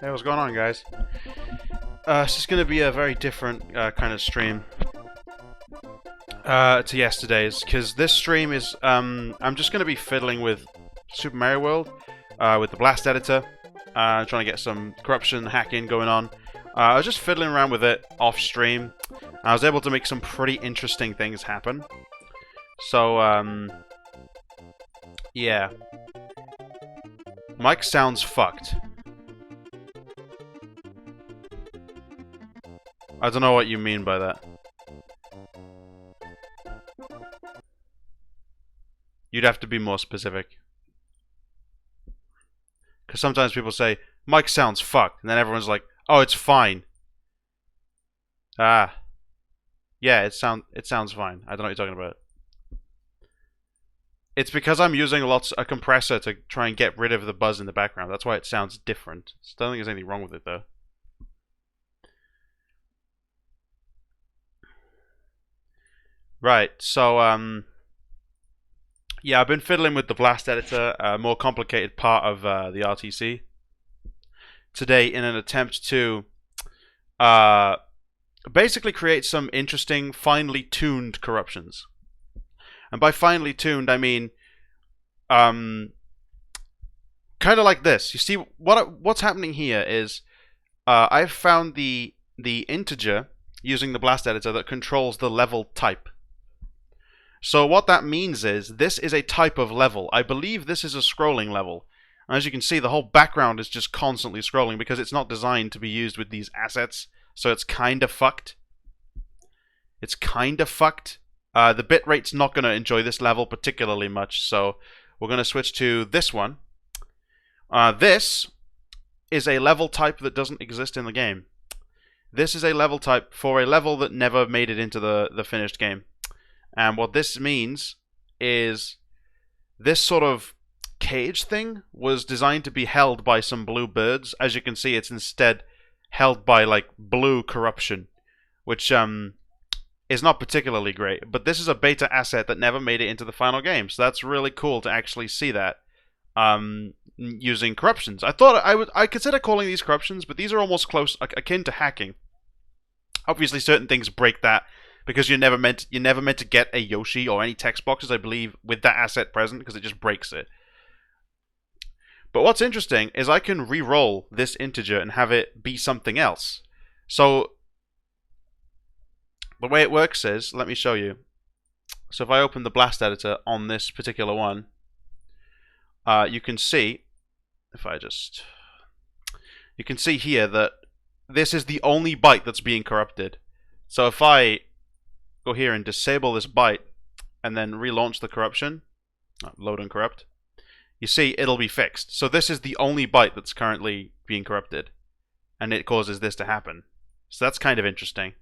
Hey, what's going on, guys? This is going to be a very different kind of stream to yesterday's, because this stream is, I'm just going to be fiddling with Super Mario World, with the Blast Editor, trying to get some corruption hacking going on. I was just fiddling around with it off stream. I was able to make some pretty interesting things happen. So, yeah. Mike sounds fucked. I don't know what you mean by that. You'd have to be more specific. Because sometimes people say, Mike sounds fucked, and then everyone's like, oh, it's fine. Ah. Yeah, it sounds fine. I don't know what you're talking about. It's because I'm using a compressor to try and get rid of the buzz in the background. That's why it sounds different. I don't think there's anything wrong with it, though. Right, so, yeah, I've been fiddling with the Blast Editor, a more complicated part of the RTC today in an attempt to basically create some interesting, finely tuned corruptions. And by finely tuned, I mean kind of like this. You see, what's happening here is I've found the integer using the Blast Editor that controls the level type. So what that means is this is a type of level. I believe this is a scrolling level. As you can see, the whole background is just constantly scrolling because it's not designed to be used with these assets. So it's kind of fucked. It's kind of fucked. The bitrate's not going to enjoy this level particularly much, so we're going to switch to this one. This is a level type that doesn't exist in the game. This is a level type for a level that never made it into the finished game. And what this means is this sort of cage thing was designed to be held by some blue birds. As you can see, it's instead held by like blue corruption, which is not particularly great. But this is a beta asset that never made it into the final game, so that's really cool to actually see that using corruptions. I thought I consider calling these corruptions, but these are almost close akin to hacking. Obviously, certain things break that. Because you're never meant to get a Yoshi or any text boxes, I believe, with that asset present, because it just breaks it. But what's interesting is I can re-roll this integer and have it be something else. So the way it works is, let me show you. So if I open the Blast Editor on this particular one, you can see, you can see here that this is the only byte that's being corrupted. So if I go here and disable this byte and then relaunch the corruption, load and corrupt, you see it'll be fixed. So this is the only byte that's currently being corrupted, and it causes this to happen. So that's kind of interesting.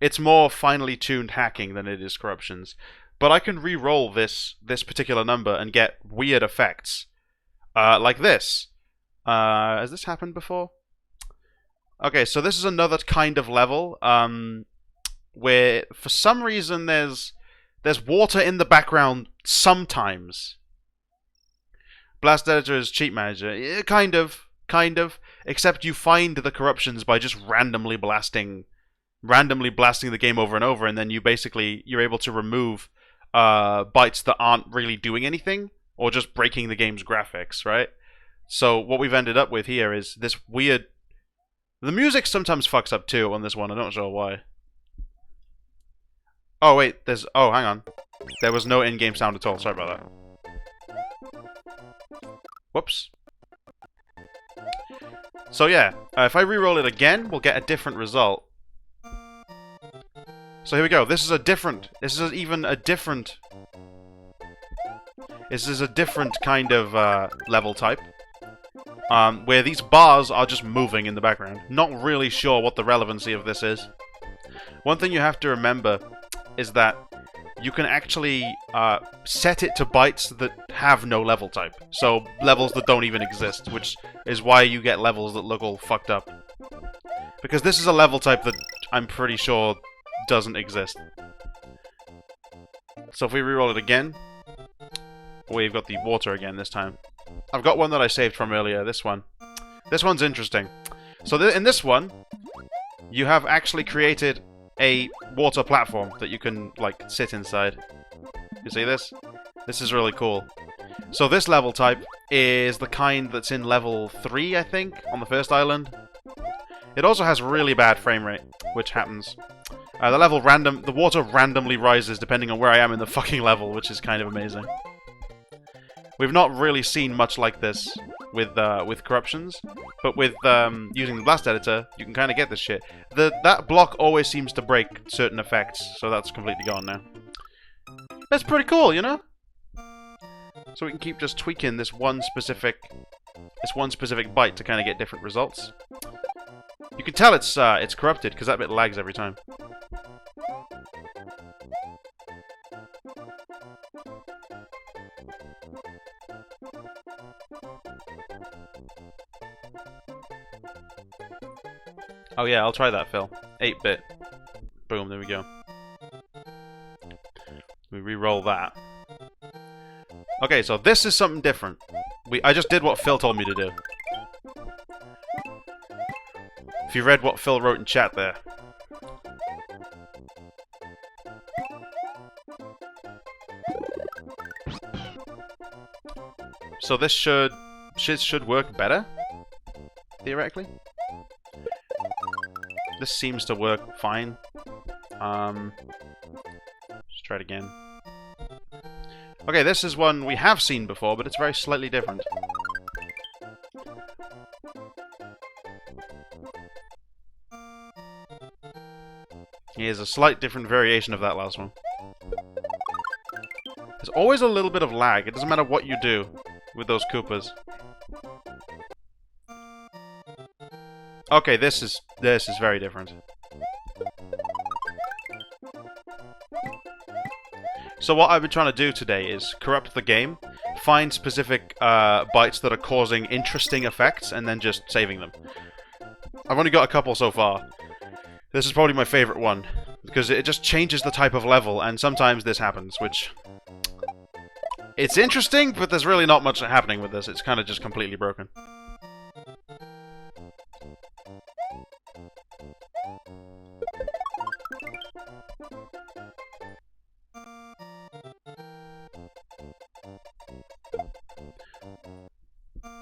It's more finely tuned hacking than it is corruptions, but I can re-roll this particular number and get weird effects like this. Has this happened before? Okay, so this is another kind of level where, for some reason, there's water in the background sometimes. Blast Editor is Cheat Manager, yeah, kind of, except you find the corruptions by just randomly blasting the game over and over, and then you're able to remove bytes that aren't really doing anything or just breaking the game's graphics, right? So what we've ended up with here is this weird. The music sometimes fucks up too on this one, I'm not sure why. Oh wait, oh, hang on. There was no in-game sound at all, sorry about that. Whoops. So yeah, if I re-roll it again, we'll get a different result. So here we go, this is a different kind of level type. Where these bars are just moving in the background. Not really sure what the relevancy of this is. One thing you have to remember is that you can actually set it to bytes that have no level type. So levels that don't even exist, which is why you get levels that look all fucked up. Because this is a level type that I'm pretty sure doesn't exist. So if we reroll it again, we've got the water again this time. I've got one that I saved from earlier. This one. This one's interesting. So in this one, you have actually created a water platform that you can, like, sit inside. You see this? This is really cool. So this level type is the kind that's in level 3, I think, on the first island. It also has really bad frame rate, which happens. The water randomly rises depending on where I am in the fucking level, which is kind of amazing. We've not really seen much like this with corruptions, but with using the blast editor, you can kind of get this shit. That block always seems to break certain effects, so that's completely gone now. That's pretty cool, you know? So we can keep just tweaking this one specific bite to kind of get different results. You can tell it's corrupted because that bit lags every time. Oh yeah, I'll try that, Phil. 8-bit. Boom, there we go. We re-roll that. Okay, so this is something different. I just did what Phil told me to do. If you read what Phil wrote in chat there. So this should work better, theoretically. This seems to work fine. Let's try it again. Okay, this is one we have seen before, but it's very slightly different. Here's a slight different variation of that last one. There's always a little bit of lag. It doesn't matter what you do with those Koopas. Okay, this is very different. So what I've been trying to do today is corrupt the game, find specific bites that are causing interesting effects, and then just saving them. I've only got a couple so far. This is probably my favorite one, because it just changes the type of level, and sometimes this happens, which... It's interesting, but there's really not much happening with this. It's kind of just completely broken.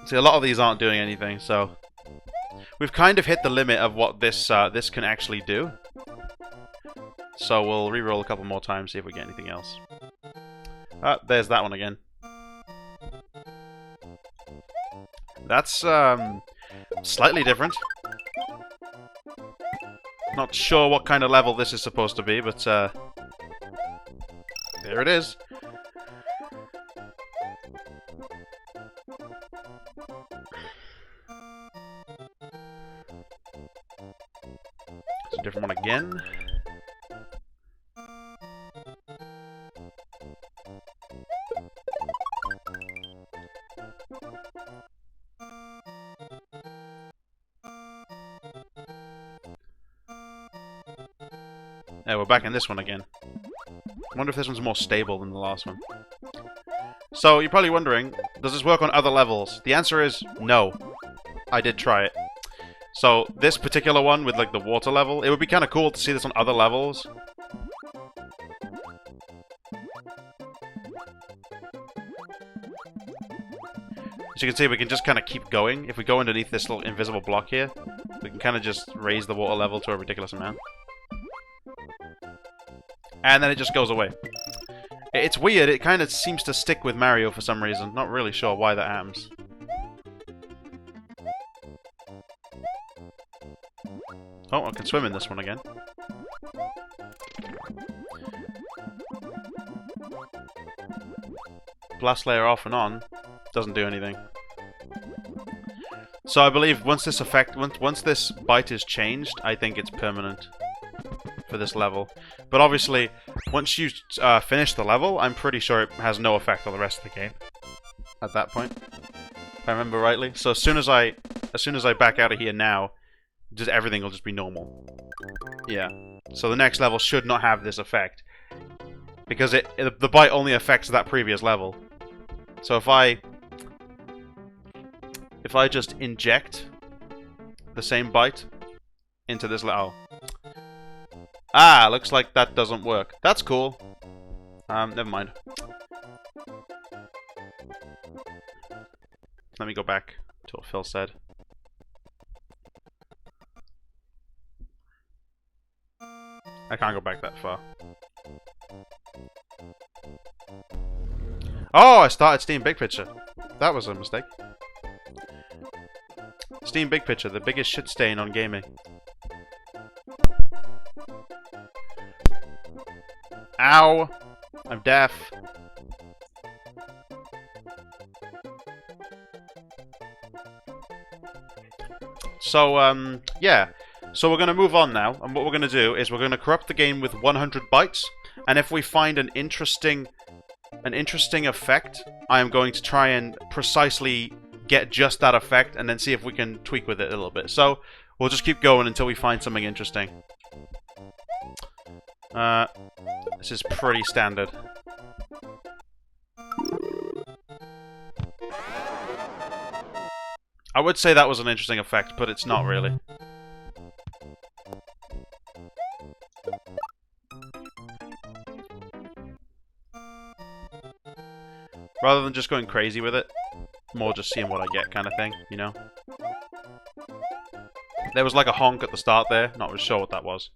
See, a lot of these aren't doing anything, so... We've kind of hit the limit of what this can actually do. So we'll re-roll a couple more times, see if we get anything else. There's that one again. That's, slightly different. Not sure what kind of level this is supposed to be, but, there it is. It's a different one again. Yeah, we're back in this one again. I wonder if this one's more stable than the last one. So, you're probably wondering, does this work on other levels? The answer is no. I did try it. So, this particular one with, like, the water level, it would be kind of cool to see this on other levels. As you can see, we can just kind of keep going. If we go underneath this little invisible block here, we can kind of just raise the water level to a ridiculous amount. And then it just goes away. It's weird, it kind of seems to stick with Mario for some reason. Not really sure why that happens. Oh, I can swim in this one again. Blast layer off and on doesn't do anything. So I believe once this bite is changed, I think it's permanent for this level. But obviously, once you finish the level, I'm pretty sure it has no effect on the rest of the game at that point, if I remember rightly. So as soon as I back out of here now, just everything will just be normal. Yeah. So the next level should not have this effect, because the bite only affects that previous level. So if I if I just inject the same byte into this little... Ah, looks like that doesn't work. That's cool. Never mind. Let me go back to what Phil said. I can't go back that far. Oh, I started Steam Big Picture. That was a mistake. Steam Big Picture, the biggest shit stain on gaming. Ow! I'm deaf. So, yeah. So we're going to move on now, and what we're going to do is we're going to corrupt the game with 100 bytes, and if we find an interesting effect, I am going to try and precisely get just that effect, and then see if we can tweak with it a little bit. So, we'll just keep going until we find something interesting. This is pretty standard. I would say that was an interesting effect, but it's not really. Rather than just going crazy with it, more just seeing what I get kind of thing, you know? There was like a honk at the start there, not really sure what that was.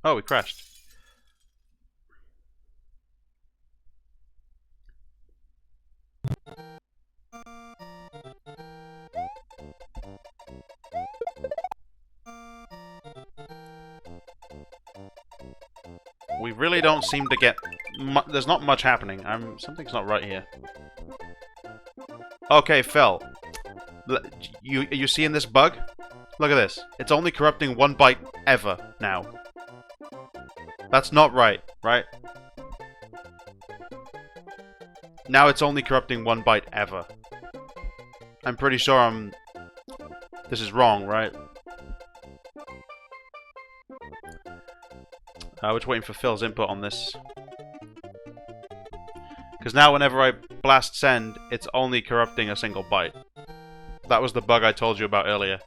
Oh, we crashed. We really don't seem to get... There's not much happening. Something's not right here. Okay, Phil. You seeing this bug? Look at this. It's only corrupting 1 byte ever now. That's not right, right? Now it's only corrupting 1 byte ever. I'm pretty sure this is wrong, right? We're just waiting for Phil's input on this. Because now whenever I blast send, it's only corrupting a single byte. That was the bug I told you about earlier.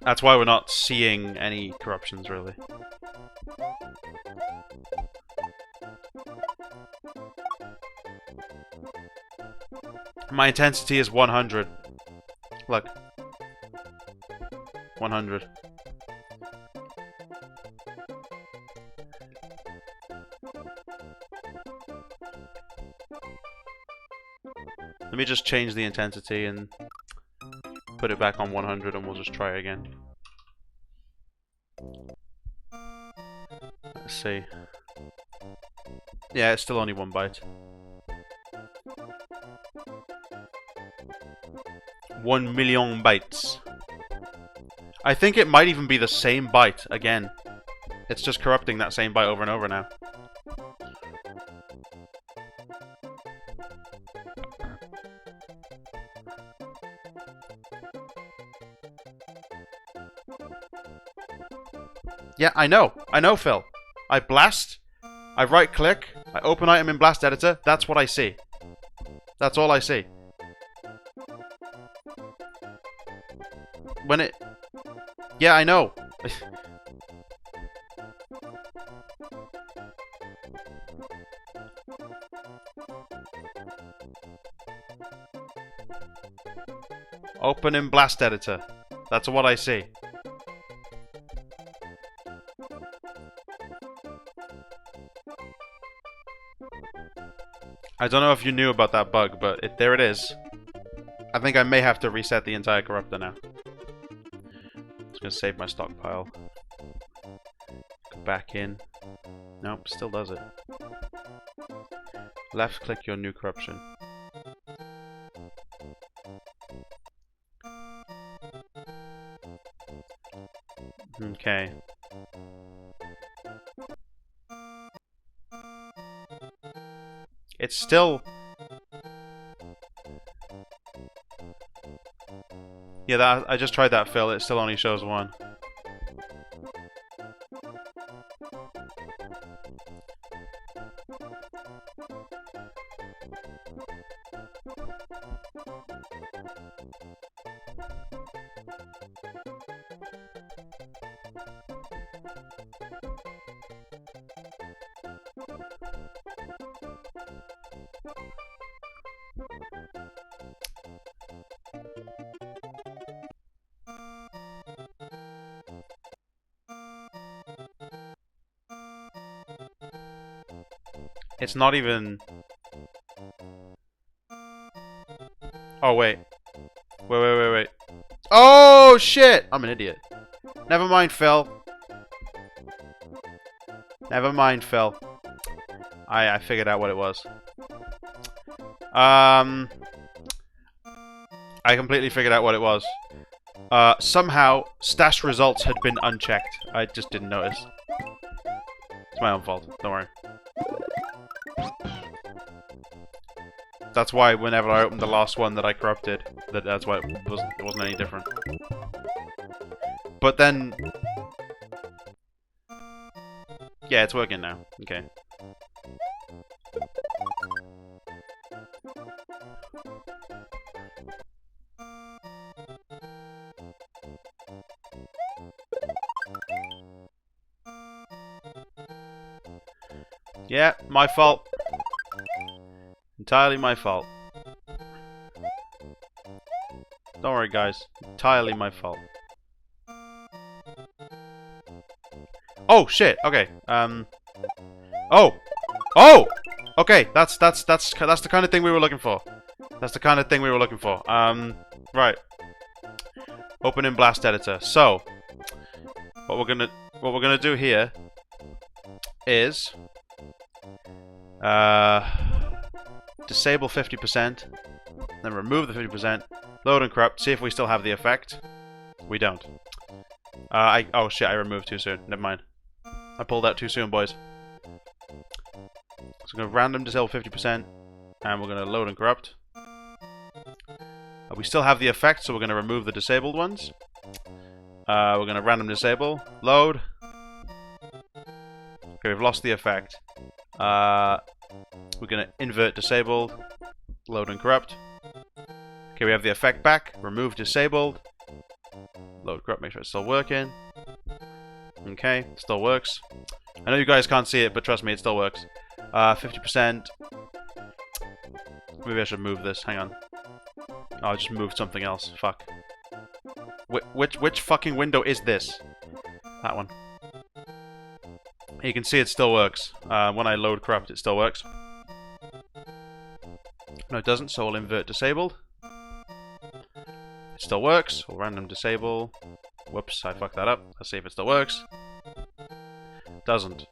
That's why we're not seeing any corruptions, really. My intensity is 100. Look. 100. Let me just change the intensity and put it back on 100 and we'll just try again. Let's see. Yeah, it's still only 1 byte. 1 million bytes. I think it might even be the same byte again. It's just corrupting that same byte over and over now. Yeah, I know, Phil. I blast, I right click, I open item in Blast Editor, that's what I see. That's all I see. When it... Yeah, I know. Open in Blast Editor. That's what I see. I don't know if you knew about that bug, but there it is. I think I may have to reset the entire corruptor now. Just gonna save my stockpile. Go back in. Nope, still does it. Left click your new corruption. Okay. It's still Yeah, I just tried that, Phil. It still only shows 1. It's not even... Oh, wait. Wait. Oh, shit! I'm an idiot. Never mind, Phil. Never mind, Phil. I figured out what it was. I completely figured out what it was. Somehow, stash results had been unchecked. I just didn't notice. It's my own fault. Don't worry. That's why whenever I opened the last one that I corrupted, that's why it wasn't any different. But then... Yeah, it's working now. Okay. Yeah, my fault. Entirely my fault. Don't worry, guys. Entirely my fault. Oh shit. Okay. Oh. Okay. That's the kind of thing we were looking for. That's the kind of thing we were looking for. Right. Open in Blast Editor. So, what we're gonna do here is disable 50%, then remove the 50%, load and corrupt, see if we still have the effect. We don't. Oh shit, I removed too soon. Never mind. I pulled out too soon, boys. So we're going to random disable 50%, and we're going to load and corrupt. We still have the effect, so we're going to remove the disabled ones. We're going to random disable, load. Okay, we've lost the effect. We're going to invert disabled, load and corrupt. Okay, we have the effect back, remove disabled, load corrupt, make sure it's still working. Okay, it still works. I know you guys can't see it, but trust me, it still works. 50%. Maybe I should move this, hang on. Oh, I just moved something else, fuck. Which fucking window is this? That one. You can see it still works. When I load corrupt, it still works. No, it doesn't, so we'll invert disabled. It still works. We'll random disable. Whoops, I fucked that up. Let's see if it still works. Doesn't.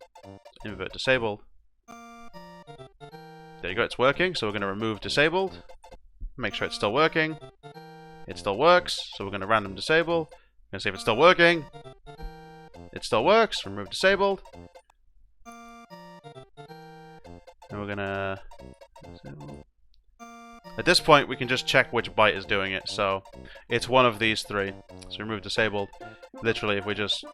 Invert disabled. There you go, it's working, so we're going to remove disabled. Make sure it's still working. It still works, so we're going to random disable. We're going to see if it's still working. It still works. Remove disabled. And we're going to... At this point, we can just check which byte is doing it, so it's one of these three. So remove disabled. Literally, if we just...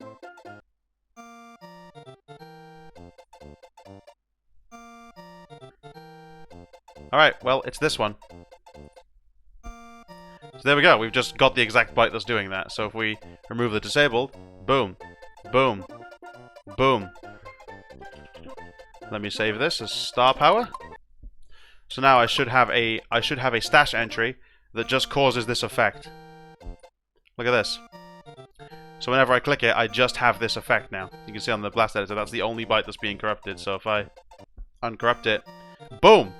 Alright, well, it's this one. So there we go, we've just got the exact byte that's doing that. So if we remove the disabled, boom, boom, boom. Let me save this as star power. So now I should have a stash entry that just causes this effect. Look at this. So whenever I click it, I just have this effect now. You can see on the blast editor, that's the only byte that's being corrupted. So if I uncorrupt it, boom!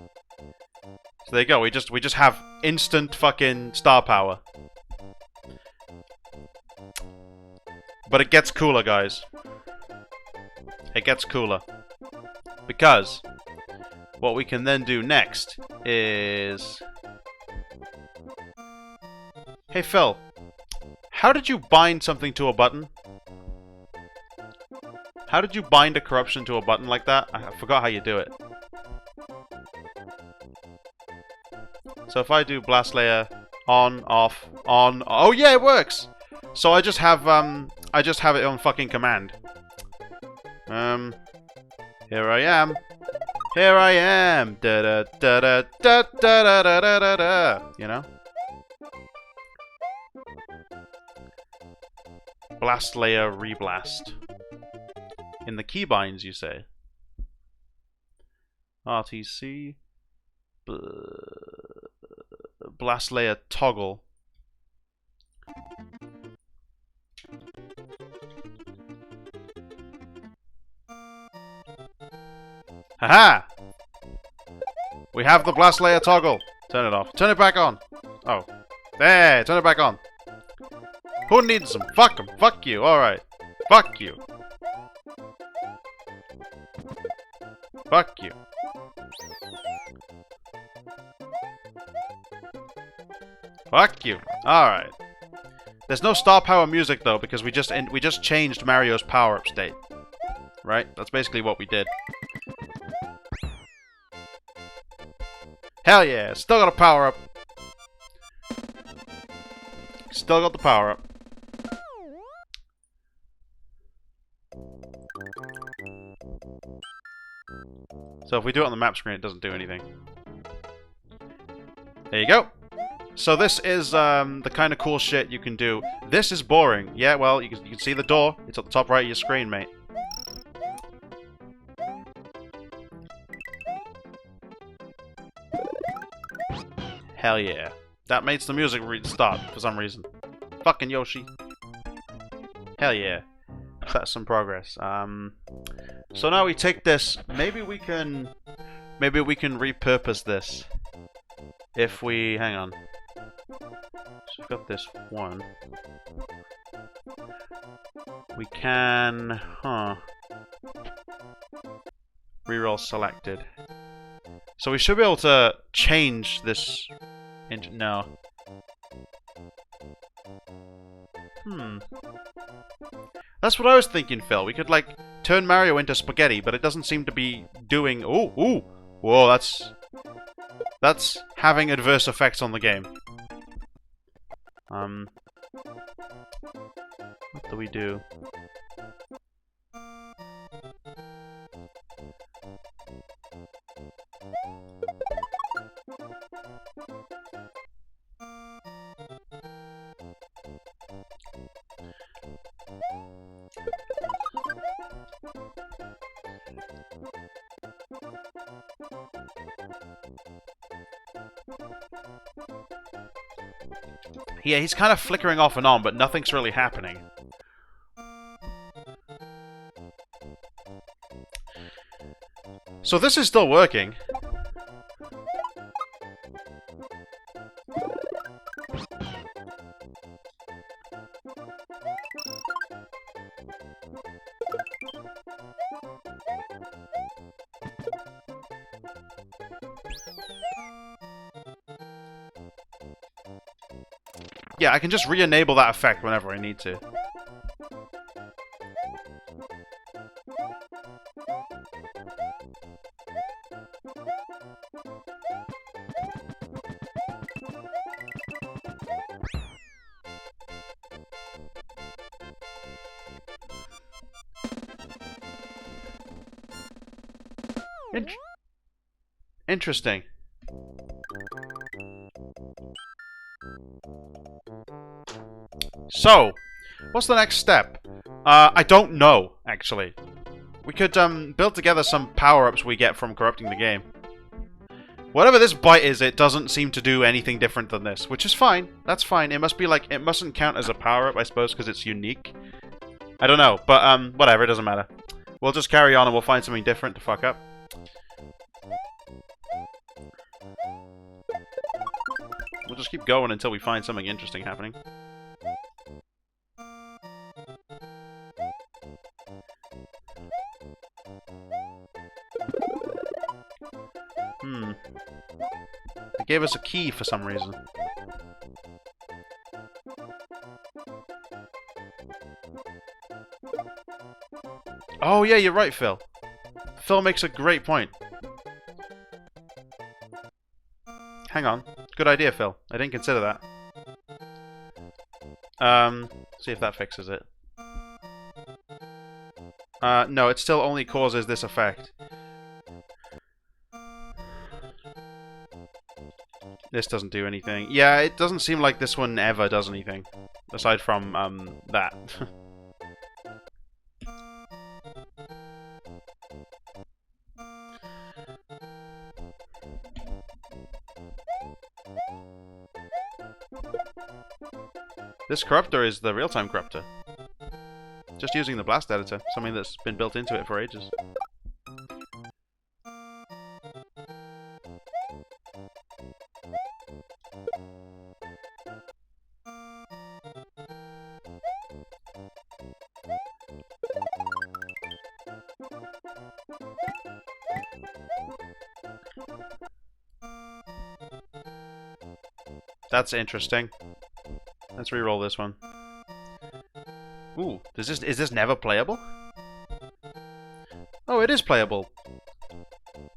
So there you go, we just have instant fucking star power. But it gets cooler, guys. It gets cooler. Because what we can then do next is... Hey Phil, how did you bind something to a button? How did you bind a corruption to a button like that? I forgot how you do it. So if I do blast layer on, off, on... Oh yeah, it works! So I just have it on fucking command. Here I am. Here I am! Da da da da da da da da da da. You know? Blast layer reblast. In the keybinds, you say? RTC. Blast layer toggle. Haha! We have the blast layer toggle. Turn it off. Turn it back on. Oh. There! Turn it back on. Who needs them? Fuck them. Fuck you. Alright. Fuck you. Fuck you. Fuck you. Alright. There's no star power music though, because we just changed Mario's power-up state. Right? That's basically what we did. Hell yeah! Still got a power-up. Still got the power-up. So if we do it on the map screen, it doesn't do anything. There you go. So this is the kind of cool shit you can do. This is boring. Yeah, well, you can see the door. It's at the top right of your screen, mate. Hell yeah. That makes the music start for some reason. Fucking Yoshi. Hell yeah. That's some progress. So now we take this. Maybe we can repurpose this. If we hang on. So we've got this one. We can reroll selected. So we should be able to change this into no. That's what I was thinking, Phil. We could, like, turn Mario into spaghetti, but it doesn't seem to be doing... Ooh! Whoa, that's having adverse effects on the game. What do we do? Yeah, he's kind of flickering off and on, but nothing's really happening. So this is still working. Yeah, I can just re-enable that effect whenever I need to. Interesting. So, what's the next step? I don't know, actually. We could build together some power-ups we get from corrupting the game. Whatever this bite is, it doesn't seem to do anything different than this, which is fine. That's fine. It must be like, it mustn't count as a power-up, I suppose, because it's unique. I don't know, but whatever, it doesn't matter. We'll just carry on and we'll find something different to fuck up. We'll just keep going until we find something interesting happening. They gave us a key for some reason. Oh yeah, you're right, Phil. Phil makes a great point. Hang on. Good idea, Phil. I didn't consider that. See if that fixes it. No, it still only causes this effect. This doesn't do anything. Yeah, it doesn't seem like this one ever does anything. Aside from, that. This corruptor is the real-time corruptor. Just using the blast editor, something that's been built into it for ages. That's interesting. Let's re-roll this one. Ooh, is this never playable? Oh, it is playable.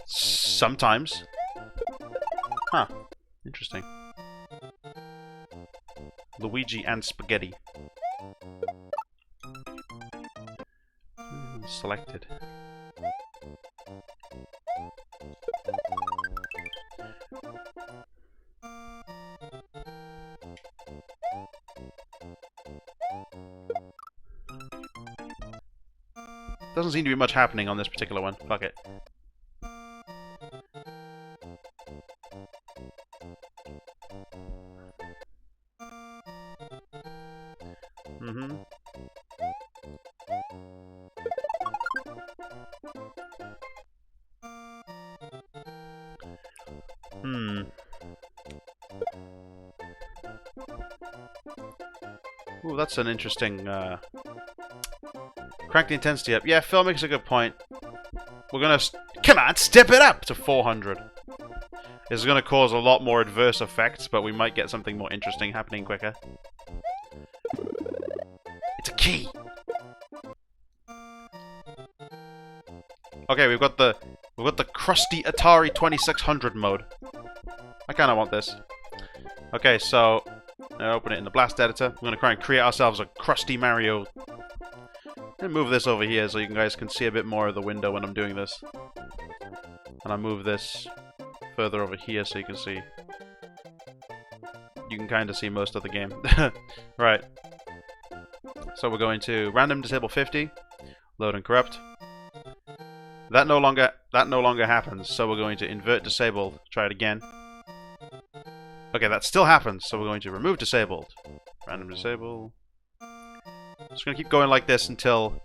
Sometimes. Huh. Interesting. Luigi and spaghetti. Selected. Doesn't seem to be much happening on this particular one. Fuck it. Ooh, that's an interesting, crank the intensity up. Yeah, Phil makes a good point. We're gonna... Come on, step it up to 400. This is gonna cause a lot more adverse effects, but we might get something more interesting happening quicker. It's a key! Okay, we've got the crusty Atari 2600 mode. I kinda want this. Okay, so... I open it in the blast editor. We're gonna try and create ourselves a crusty Mario. And move this over here so you guys can see a bit more of the window when I'm doing this. And I move this further over here so you can see. You can kind of see most of the game. Right. So we're going to random disable 50, load and corrupt. That no longer happens. So we're going to invert disabled. Try it again. Okay, that still happens, so we're going to remove disabled. Random disable. Just gonna keep going like this until...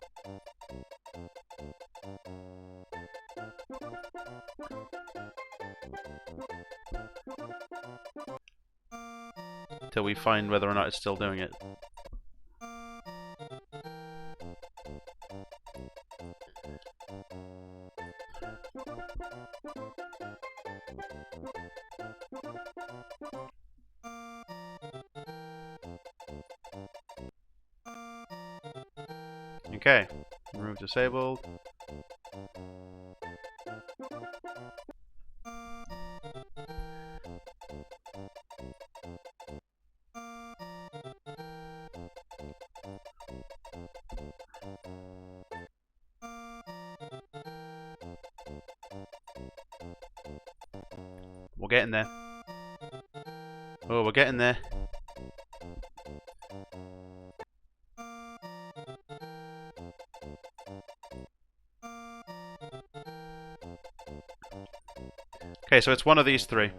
until we find whether or not it's still doing it. Okay, remove disabled. We're getting there. Oh, we're getting there. Okay, so it's one of these three.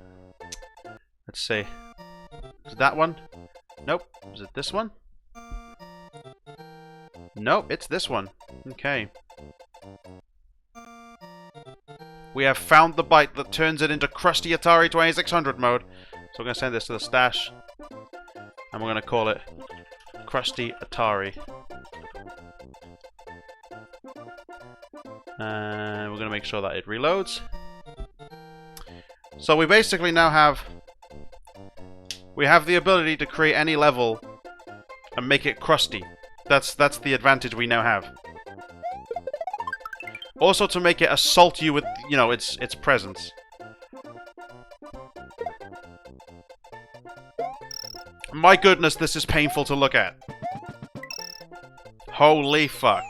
Let's see. Is it that one? Nope. Is it this one? Nope, it's this one. Okay. We have found the byte that turns it into crusty Atari 2600 mode. So we're going to send this to the stash. And we're going to call it Crusty Atari. And we're going to make sure that it reloads. So we basically now have... we have the ability to create any level and make it crusty. That's the advantage we now have. Also to make it assault you with, you know, its presence. My goodness, this is painful to look at. Holy fuck.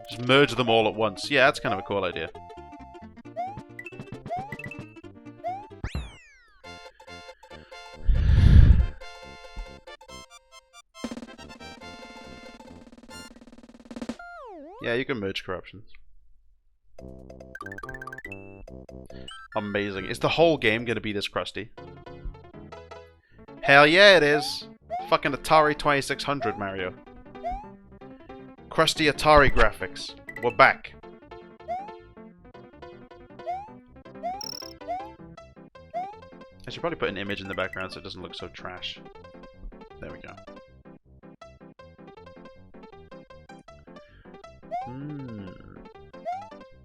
Just merge them all at once. Yeah, that's kind of a cool idea. Yeah, you can merge corruptions. Amazing. Is the whole game going to be this crusty? Hell yeah, it is. Fucking Atari 2600, Mario. Crusty Atari graphics. We're back. I should probably put an image in the background so it doesn't look so trash. There we go.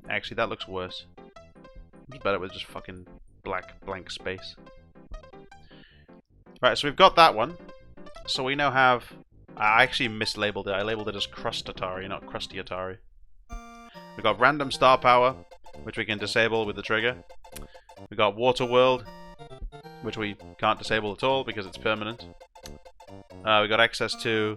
Actually, that looks worse. It's better with just fucking black blank space. Right, so we've got that one. So we now have... I actually mislabeled it. I labeled it as Crust Atari, not Crusty Atari. We've got Random Star Power, which we can disable with the trigger. We've got Water World, which we can't disable at all because it's permanent. We got access to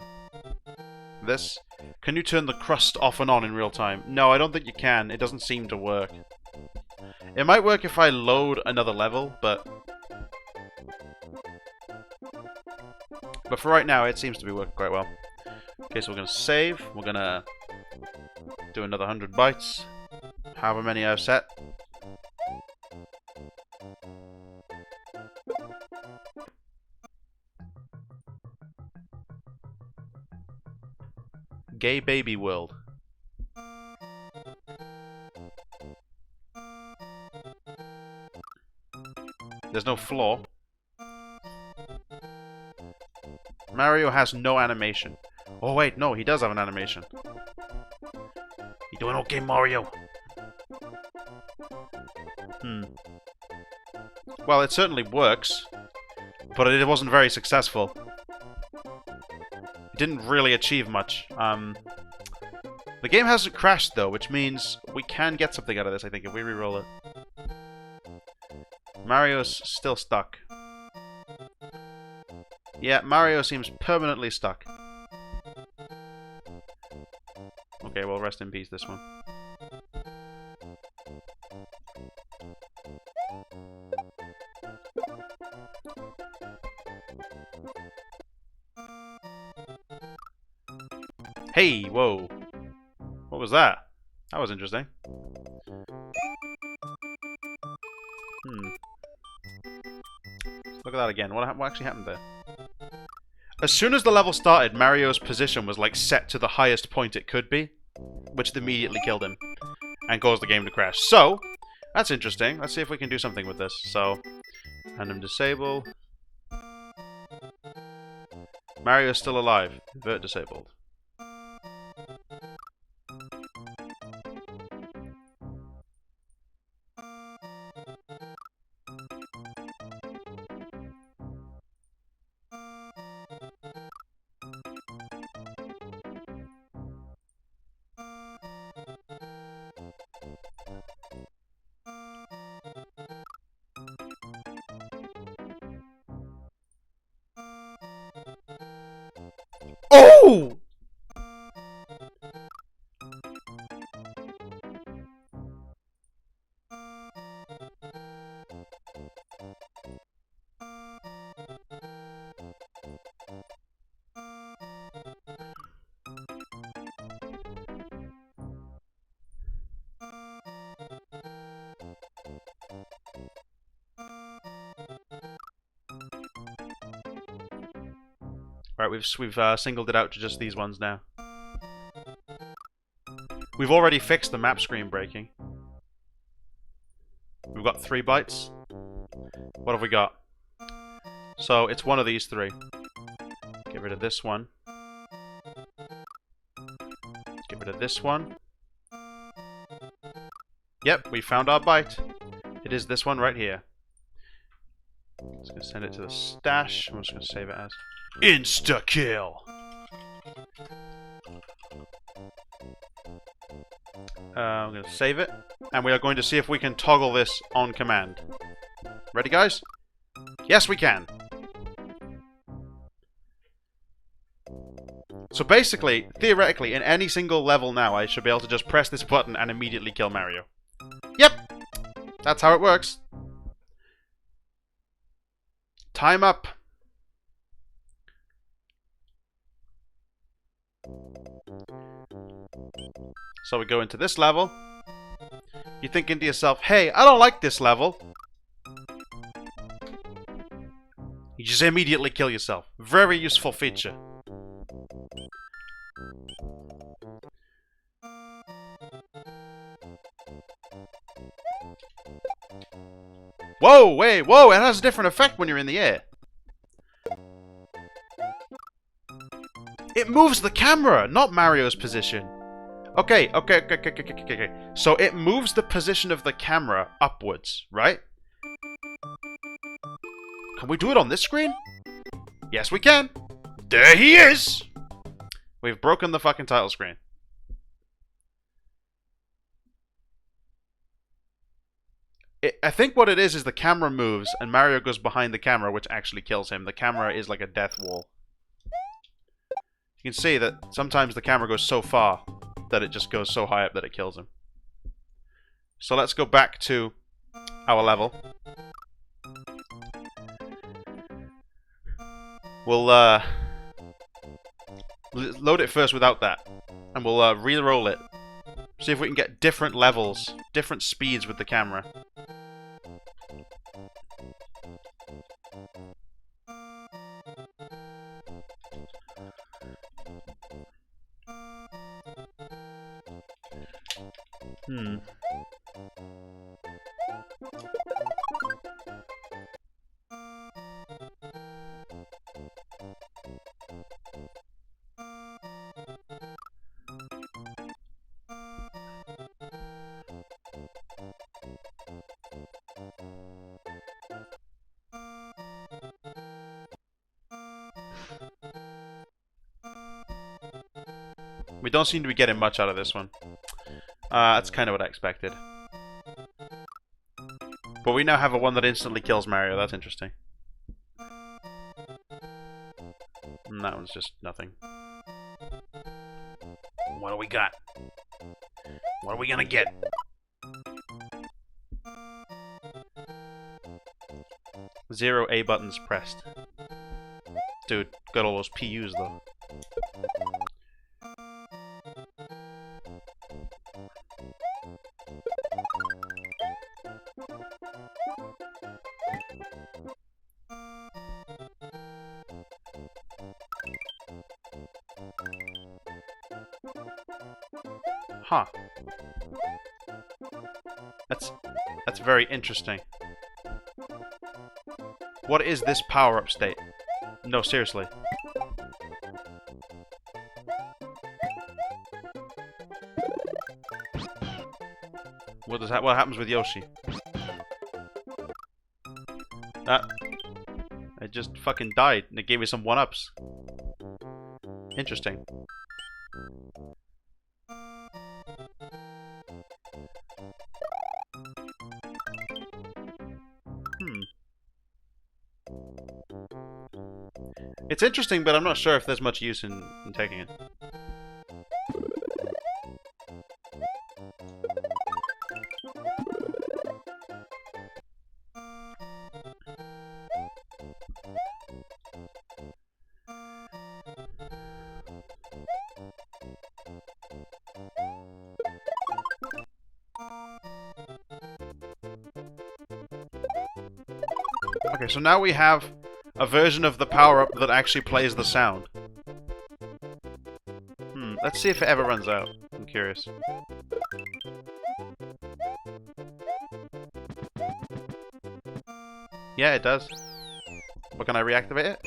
this. Can you turn the crust off and on in real time? No, I don't think you can. It doesn't seem to work. It might work if I load another level, but for right now, it seems to be working quite well. Okay, so we're going to save. We're going to do another 100 bytes. However many I've set. Gay Baby World. There's no floor. Mario has no animation. Oh wait, no, he does have an animation. You doing okay, Mario? Well, it certainly works, but it wasn't very successful. It didn't really achieve much. The game hasn't crashed though, which means we can get something out of this, I think, if we re-roll it. Mario's still stuck. Yeah, Mario seems permanently stuck. Okay, well, rest in peace, this one. Hey, whoa. What was that? That was interesting. Look at that again. What actually happened there? As soon as the level started, Mario's position was like set to the highest point it could be, which immediately killed him and caused the game to crash. So, that's interesting. Let's see if we can do something with this. So, random disable. Mario's still alive. Invert disabled. Oh! Right, we've singled it out to just these ones now. We've already fixed the map screen breaking. We've got 3 bytes. What have we got? So, it's one of these 3. Get rid of this one. Get rid of this one. Yep, we found our byte. It is this one right here. Just gonna send it to the stash. I'm just gonna save it as insta-kill. I'm gonna save it. And we are going to see if we can toggle this on command. Ready, guys? Yes, we can. So basically, theoretically, in any single level now, I should be able to just press this button and immediately kill Mario. Yep! That's how it works. Time up. So we go into this level. You're thinking to yourself, hey, I don't like this level. You just immediately kill yourself. Very useful feature. Whoa, wait, whoa, it has a different effect when you're in the air. It moves the camera, not Mario's position. Okay. So it moves the position of the camera upwards, right? Can we do it on this screen? Yes, we can. There he is! We've broken the fucking title screen. I think what it is the camera moves and Mario goes behind the camera, which actually kills him. The camera is like a death wall. You can see that sometimes the camera goes so far that it just goes so high up that it kills him. So let's go back to our level. We'll load it first without that. And we'll re-roll it. See if we can get different levels, different speeds with the camera. We don't seem to be getting much out of this one. That's kind of what I expected. But we now have a one that instantly kills Mario. That's interesting. And that one's just nothing. What do we got? What are we gonna get? Zero A buttons pressed. Dude, got all those PUs though. Huh. That's very interesting. What is this power-up state? No, seriously. What happens with Yoshi? It just fucking died and it gave me some one-ups. Interesting. It's interesting, but I'm not sure if there's much use in taking it. Okay, so now we have a version of the power-up that actually plays the sound. Let's see if it ever runs out. I'm curious. Yeah, it does. But can I reactivate it?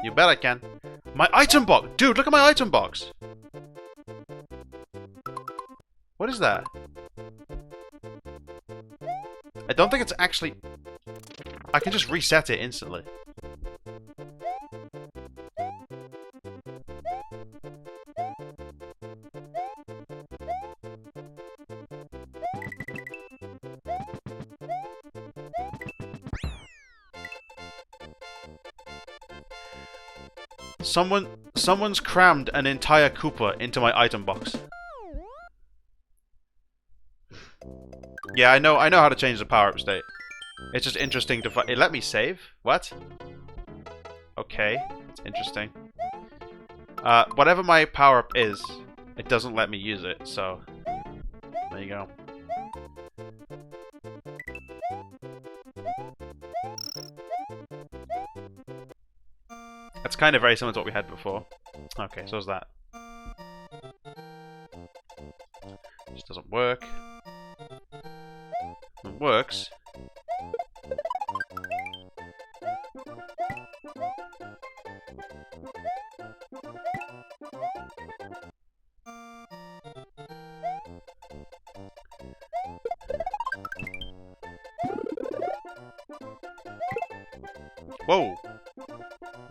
You bet I can. My item box! Dude, look at my item box! What is that? I don't think it's actually... I can just reset it instantly. Someone's crammed an entire Koopa into my item box. Yeah, I know how to change the power-up state. It's just interesting to find. It let me save? What? Okay, it's interesting. Whatever my power-up is, it doesn't let me use it, so... There you go. That's kind of very similar to what we had before. Okay, so is that. This doesn't work. It works. Whoa!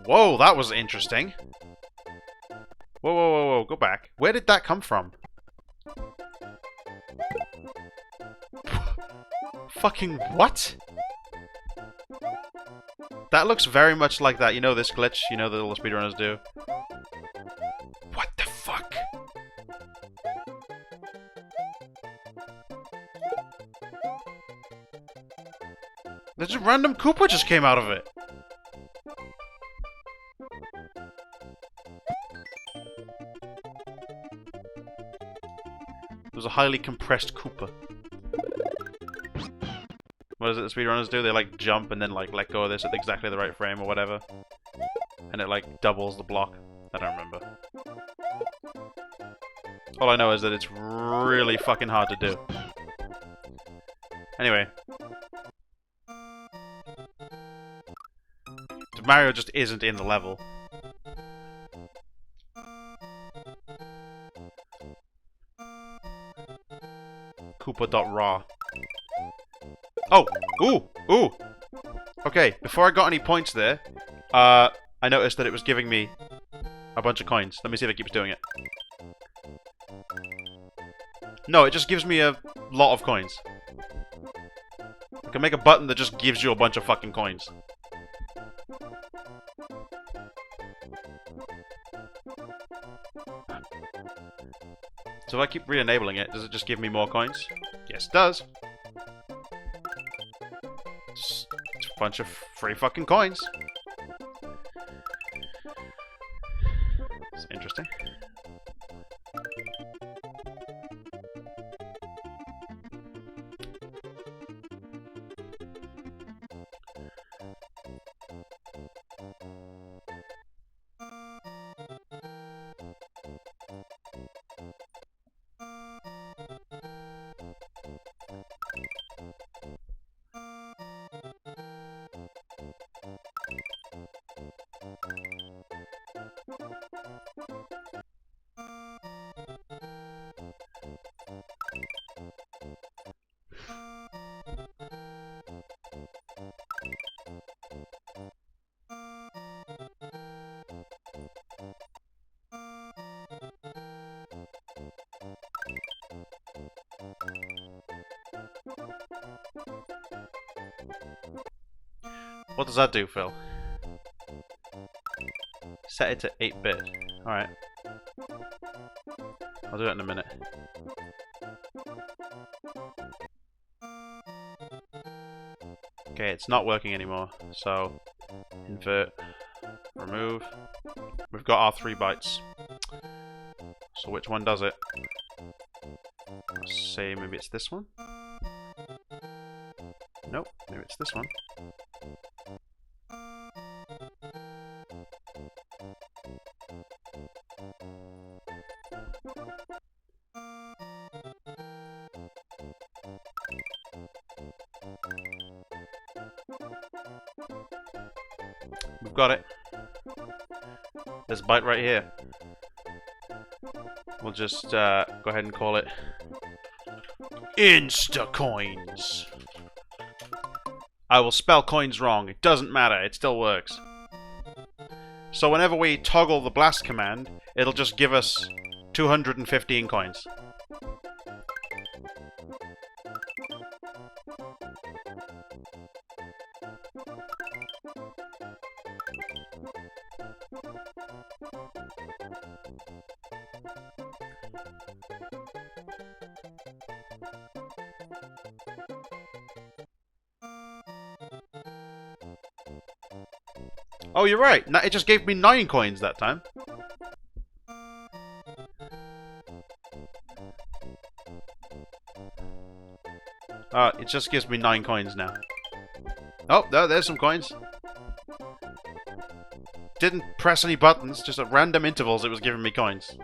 Whoa, that was interesting. Whoa, whoa, whoa, whoa, go back. Where did that come from? Fucking what? That looks very much like that. You know this glitch? You know that all the speedrunners do? What the fuck? There's a random Koopa just came out of it. It was a highly compressed Koopa. What is it the speedrunners do? They like jump and then like let go of this at exactly the right frame or whatever. And it like doubles the block. I don't remember. All I know is that it's really fucking hard to do. Anyway. Mario just isn't in the level. Koopa.raw. Oh! Ooh! Ooh! Okay, before I got any points there, I noticed that it was giving me a bunch of coins. Let me see if it keeps doing it. No, it just gives me a lot of coins. I can make a button that just gives you a bunch of fucking coins. So if I keep re-enabling it, does it just give me more coins? Yes, it does. It's a bunch of free fucking coins. It's interesting. What does that do, Phil? Set it to 8-bit. Alright. I'll do it in a minute. Okay, it's not working anymore. So, invert, remove. We've got our 3 bytes. So which one does it? Let's say maybe it's this one? Nope, maybe it's this one. We've got it. There's a byte right here. We'll just go ahead and call it Instacoins. I will spell coins wrong. It doesn't matter. It still works. So whenever we toggle the blast command, it'll just give us 215 coins. Oh, you're right. It just gave me 9 coins that time. It just gives me 9 coins now. Oh, there's some coins. Didn't press any buttons, just at random intervals it was giving me coins.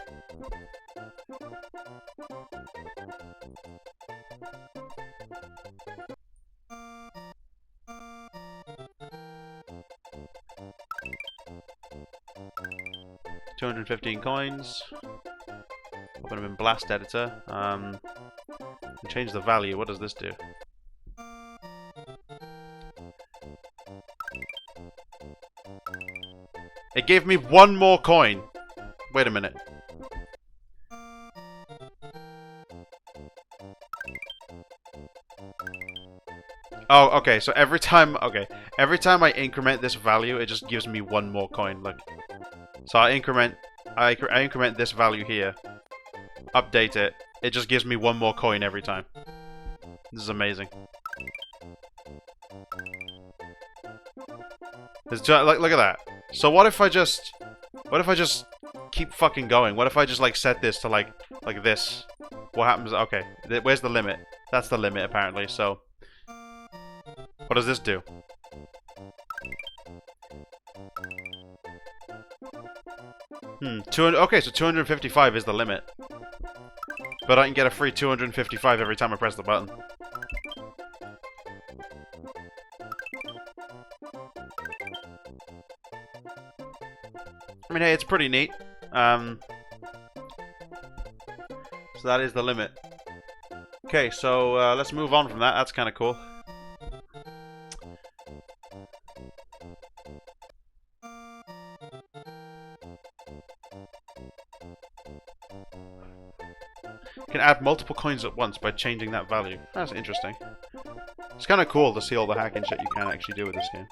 $215 coins. Open them in Blast Editor. Change the value. What does this do? It gave me 1 more coin. Wait a minute. Oh, okay. So every time I increment this value, it just gives me 1 more coin. Look. So I increment this value here. Update it. It just gives me 1 more coin every time. This is amazing. Look at that. So what if I just keep fucking going? What if I just like set this to like this? What happens? Okay, where's the limit? That's the limit apparently. So what does this do? Okay, so 255 is the limit. But I can get a free 255 every time I press the button. I mean, hey, it's pretty neat. So that is the limit. Okay, so let's move on from that. That's kind of cool. You can add multiple coins at once by changing that value. That's interesting. It's kind of cool to see all the hacking shit you can actually do with this game.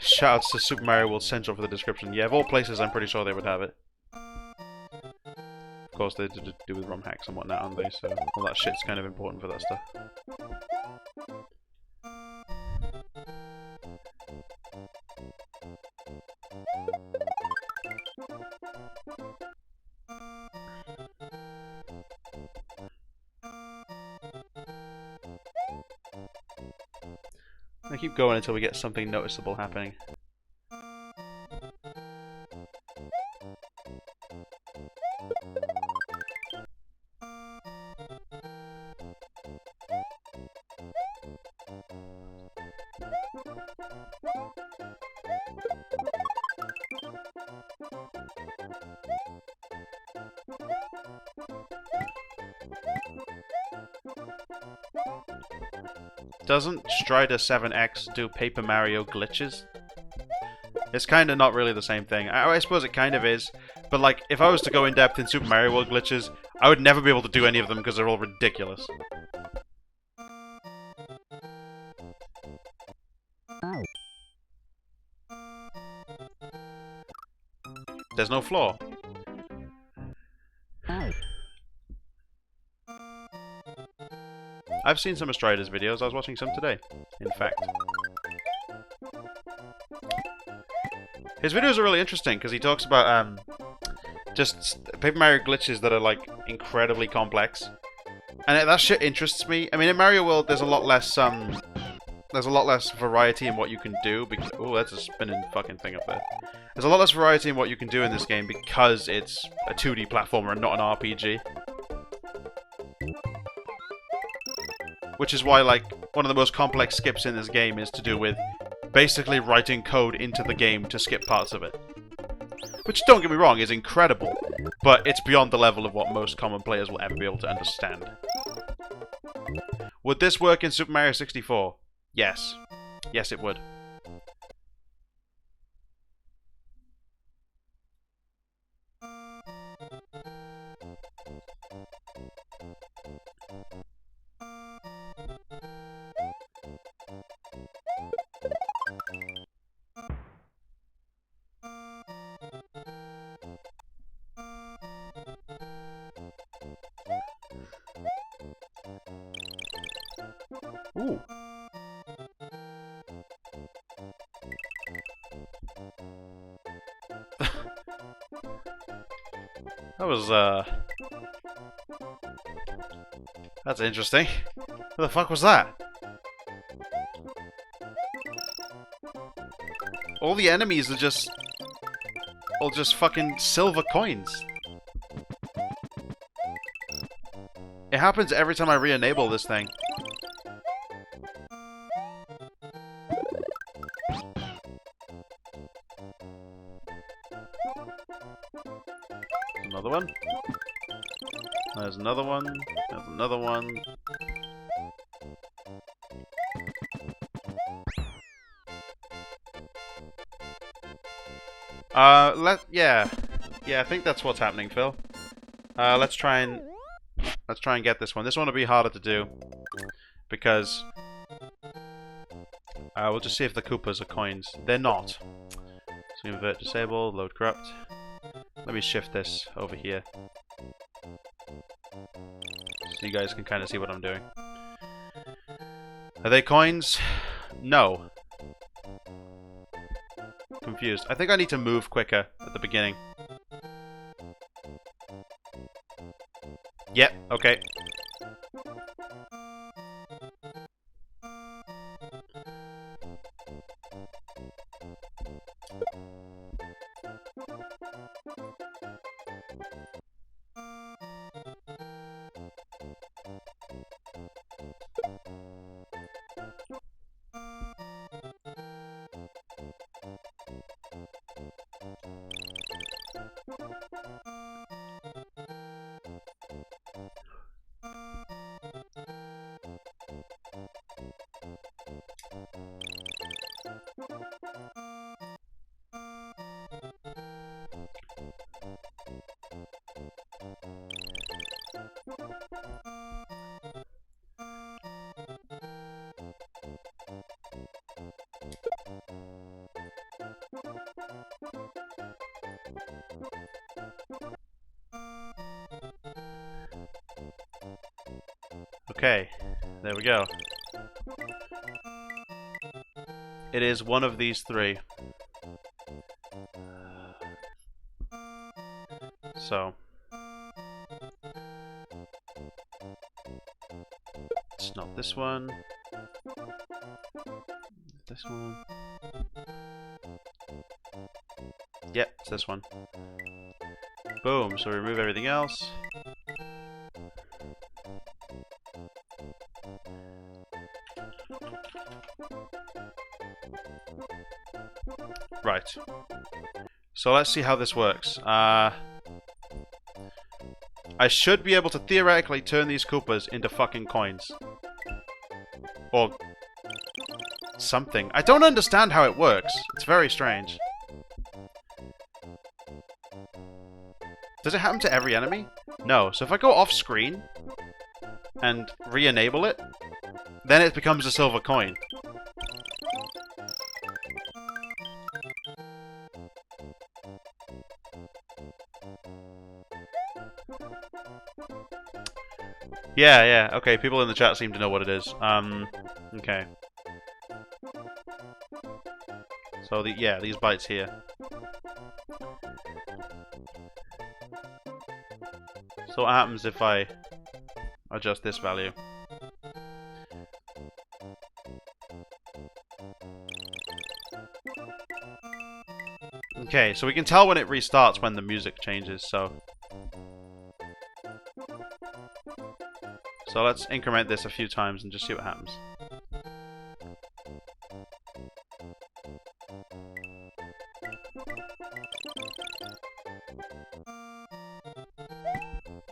Shoutouts to Super Mario World Central for the description. Yeah, of all places, I'm pretty sure they would have it. Of course, they do with ROM hacks and whatnot, aren't they? So all that shit's kind of important for that stuff. I keep going until we get something noticeable happening. Doesn't Strider 7X do Paper Mario glitches? It's kind of not really the same thing. I suppose it kind of is, but like, if I was to go in depth in Super Mario World glitches, I would never be able to do any of them because they're all ridiculous. There's no floor. I've seen some of Strider's videos. I was watching some today, in fact. His videos are really interesting because he talks about just Paper Mario glitches that are like incredibly complex, and that shit interests me. I mean, in Mario World, there's a lot less variety in what you can do. Because oh, that's a spinning fucking thing up there. There's a lot less variety in what you can do in this game because it's a 2D platformer and not an RPG. Which is why, like, one of the most complex skips in this game is to do with basically writing code into the game to skip parts of it. Which, don't get me wrong, is incredible, but it's beyond the level of what most common players will ever be able to understand. Would this work in Super Mario 64? Yes. Yes, it would. Ooh. That was, that's interesting. What the fuck was that? All the enemies are just... all just fucking silver coins. It happens every time I re-enable this thing. Another one. There's another one. There's another one. Yeah, I think that's what's happening, Phil. Let's try and get this one. This one will be harder to do because we'll just see if the Koopas are coins. They're not. So invert, disable, load, corrupt. Let me shift this over here so you guys can kind of see what I'm doing. Are they coins? No. Confused. I think I need to move quicker at the beginning. Yep, okay. Okay, there we go. It is one of these three. So it's not this one. This one. Yep, it's this one. Boom, so remove everything else. Right. So let's see how this works. I should be able to theoretically turn these Koopas into fucking coins. Or something. I don't understand how it works. It's very strange. Does it happen to every enemy? No. So if I go off screen and re-enable it, then it becomes a silver coin. Yeah, okay, people in the chat seem to know what it is. Okay. So, these bytes here. So what happens if I adjust this value? Okay, so we can tell when it restarts when the music changes, so... So let's increment this a few times and just see what happens.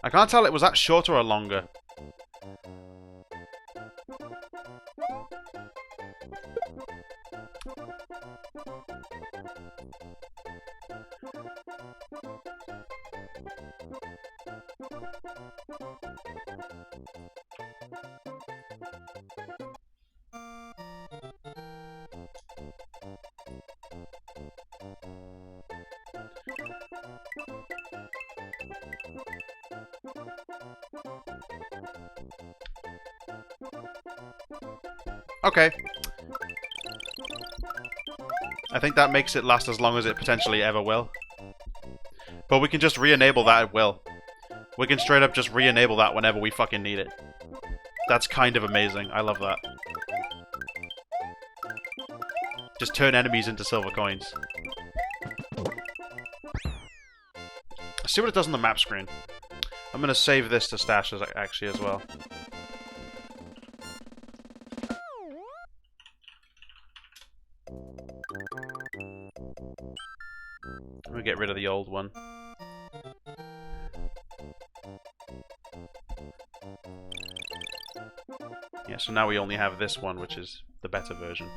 I can't tell it was that shorter or longer. Okay. I think that makes it last as long as it potentially ever will. But we can just re-enable that at will. We can straight up just re-enable that whenever we fucking need it. That's kind of amazing. I love that. Just turn enemies into silver coins. Let's see what it does on the map screen. I'm gonna save this to stash actually as well. We'll get rid of the old one. Yeah, so now we only have this one, which is the better version.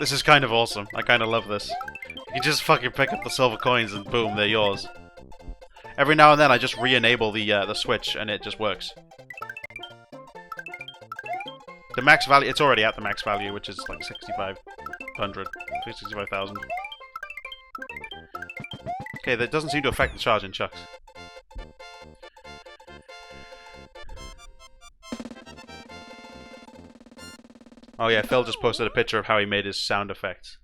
This is kind of awesome. I kind of love this. You can just fucking pick up the silver coins and boom, they're yours. Every now and then I just re-enable the switch and it just works. The max value, it's already at the max value, which is like 6,500. 65,000. Okay, that doesn't seem to affect the charge in Chucks. Oh yeah, Phil just posted a picture of how he made his sound effects.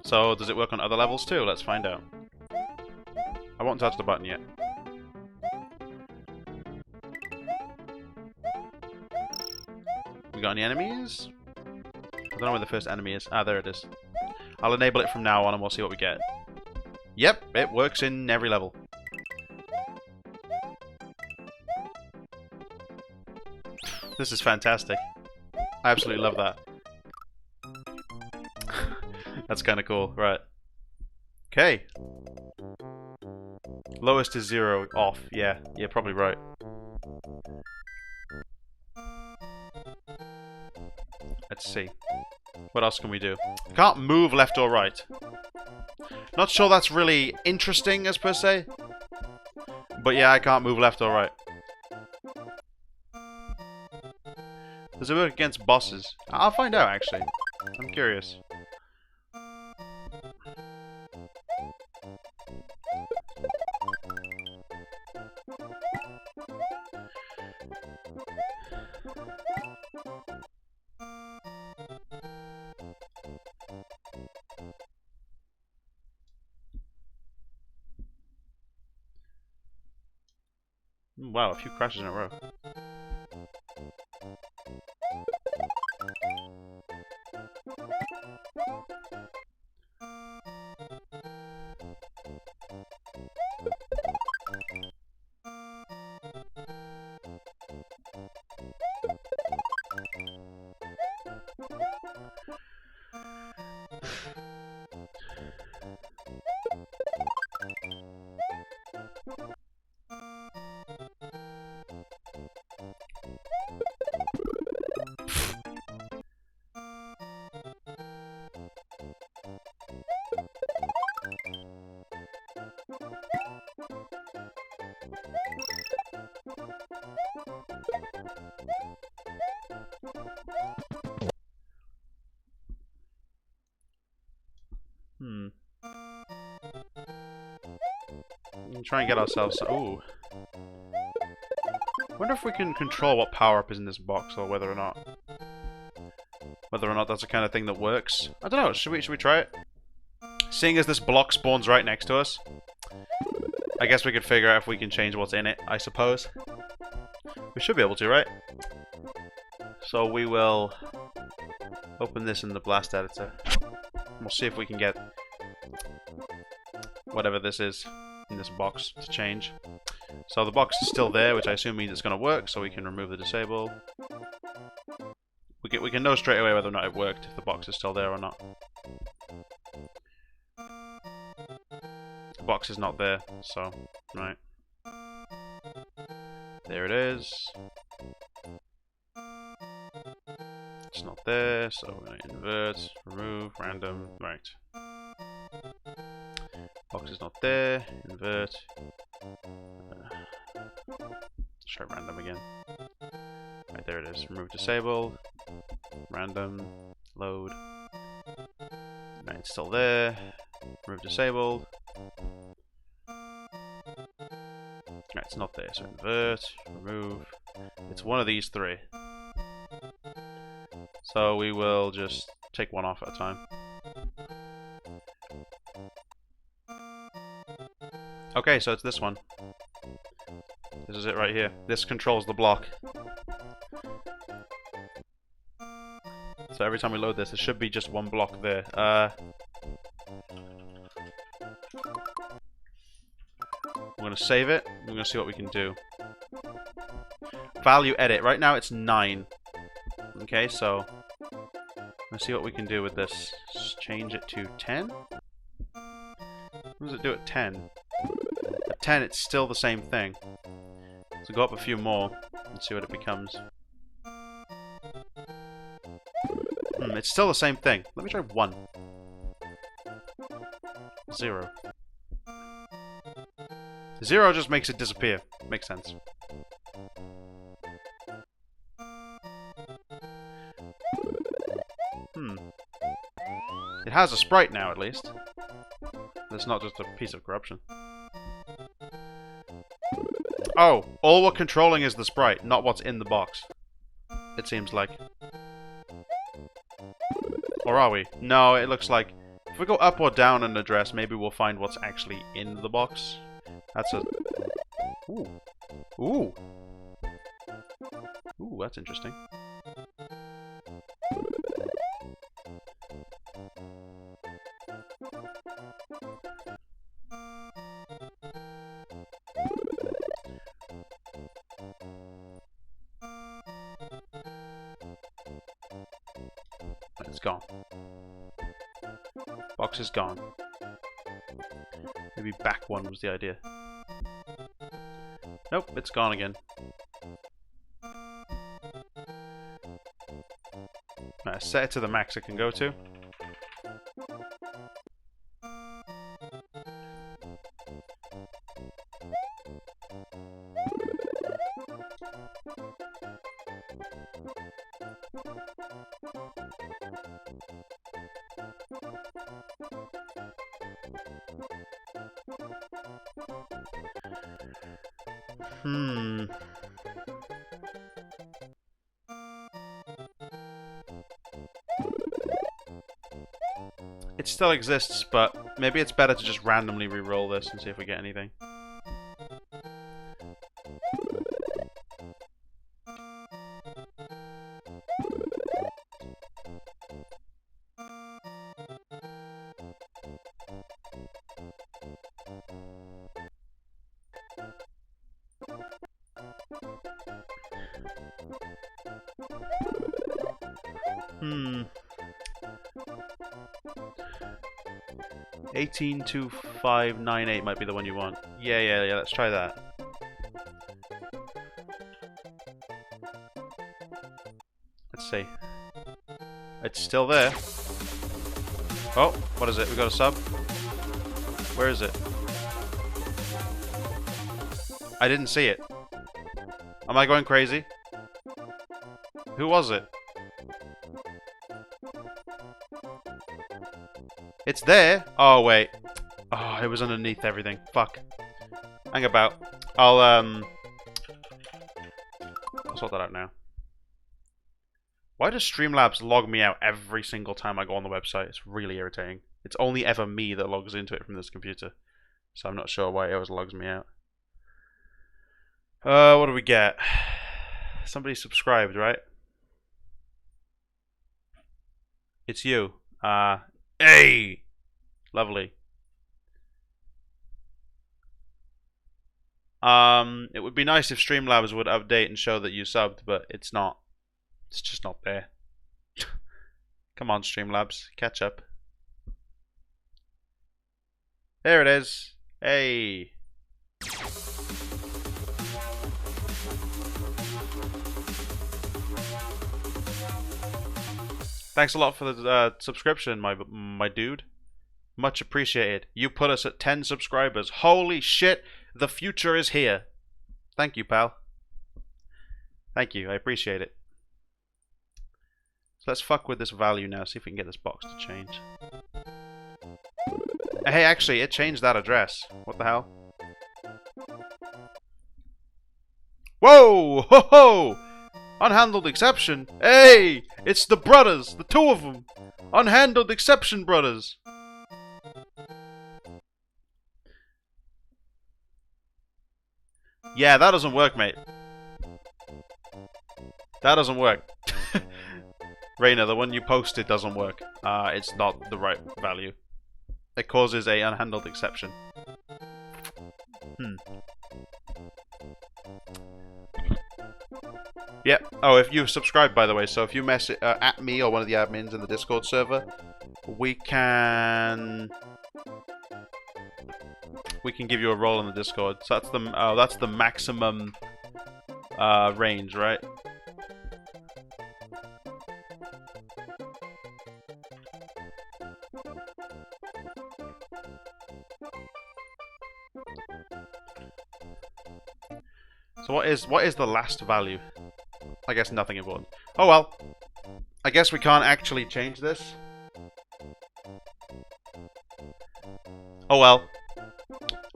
So, does it work on other levels too? Let's find out. I won't touch the button yet. We got any enemies? I don't know where the first enemy is. Ah, there it is. I'll enable it from now on and we'll see what we get. Yep, it works in every level. This is fantastic. I absolutely love that. That's kind of cool. Right. Okay. Lowest is 0. Off. Yeah. Yeah, probably right. Let's see. What else can we do? Can't move left or right. Not sure that's really interesting as per se. But yeah, I can't move left or right. Does it work against bosses? I'll find out, actually. I'm curious. Wow, a few crashes in a row. Try and get ourselves. Ooh. Wonder if we can control what power up is in this box, or whether or not that's the kind of thing that works. I don't know. Should we try it? Seeing as this block spawns right next to us, I guess we could figure out if we can change what's in it. I suppose we should be able to, right? So we will open this in the blast editor. We'll see if we can get whatever this is in this box to change. So the box is still there, which I assume means it's going to work, so we can remove the disable. We can know straight away whether or not it worked, if the box is still there or not. The box is not there, so, right. There it is. It's not there, so we're going to invert, remove, random, right. Box is not there, invert. Try random again. Right, there it is. Remove disabled, random, load. Right, it's still there. Remove disabled. Right, it's not there, so invert, remove. It's one of these three. So we will just take one off at a time. Okay, so it's this one. This is it right here. This controls the block. So every time we load this, there should be just one block there. I'm going to save it. We're going to see what we can do. Value edit. Right now it's 9. Okay, so let's see what we can do with this. Just change it to 10. What does it do at 10? At 10, it's still the same thing. So go up a few more and see what it becomes. It's still the same thing. Let me try 1. 0. 0 just makes it disappear. Makes sense. It has a sprite now, at least. It's not just a piece of corruption. Oh, all we're controlling is the sprite, not what's in the box. It seems like. Or are we? No, it looks like if we go up or down an address, maybe we'll find what's actually in the box. That's a... Ooh. Ooh. Ooh, that's interesting. It's gone. Box is gone. Maybe back one was the idea. Nope, it's gone again. Right, set it to the max it can go to. It still exists, but maybe it's better to just randomly re-roll this and see if we get anything. Hmm. 182598 might be the one you want. Yeah, let's try that. Let's see. It's still there. Oh, what is it? We got a sub? Where is it? I didn't see it. Am I going crazy? Who was it? It's there. Oh, wait. Oh, it was underneath everything. Fuck. Hang about. I'll sort that out now. Why does Streamlabs log me out every single time I go on the website? It's really irritating. It's only ever me that logs into it from this computer. So I'm not sure why it always logs me out. What do we get? Somebody subscribed, right? It's you. Hey! Lovely. It would be nice if Streamlabs would update and show that you subbed, but it's not. It's just not there. Come on, Streamlabs, catch up. There it is. Hey. Thanks a lot for the subscription, my dude. Much appreciated. You put us at 10 subscribers. Holy shit, the future is here. Thank you, pal. Thank you, I appreciate it. So let's fuck with this value now, see if we can get this box to change. Hey, actually, it changed that address. What the hell? Whoa! Ho ho! Unhandled exception. Hey! It's the brothers! The two of them! Unhandled exception brothers! Yeah, that doesn't work, mate. That doesn't work. Rainer, the one you posted doesn't work. It's not the right value. It causes a unhandled exception. Yeah. Oh, if you subscribe, by the way, so if you message at me or one of the admins in the Discord server, we can give you a role in the Discord. So that's the maximum range, right? So what is the last value? I guess nothing important. Oh well. I guess we can't actually change this. Oh well.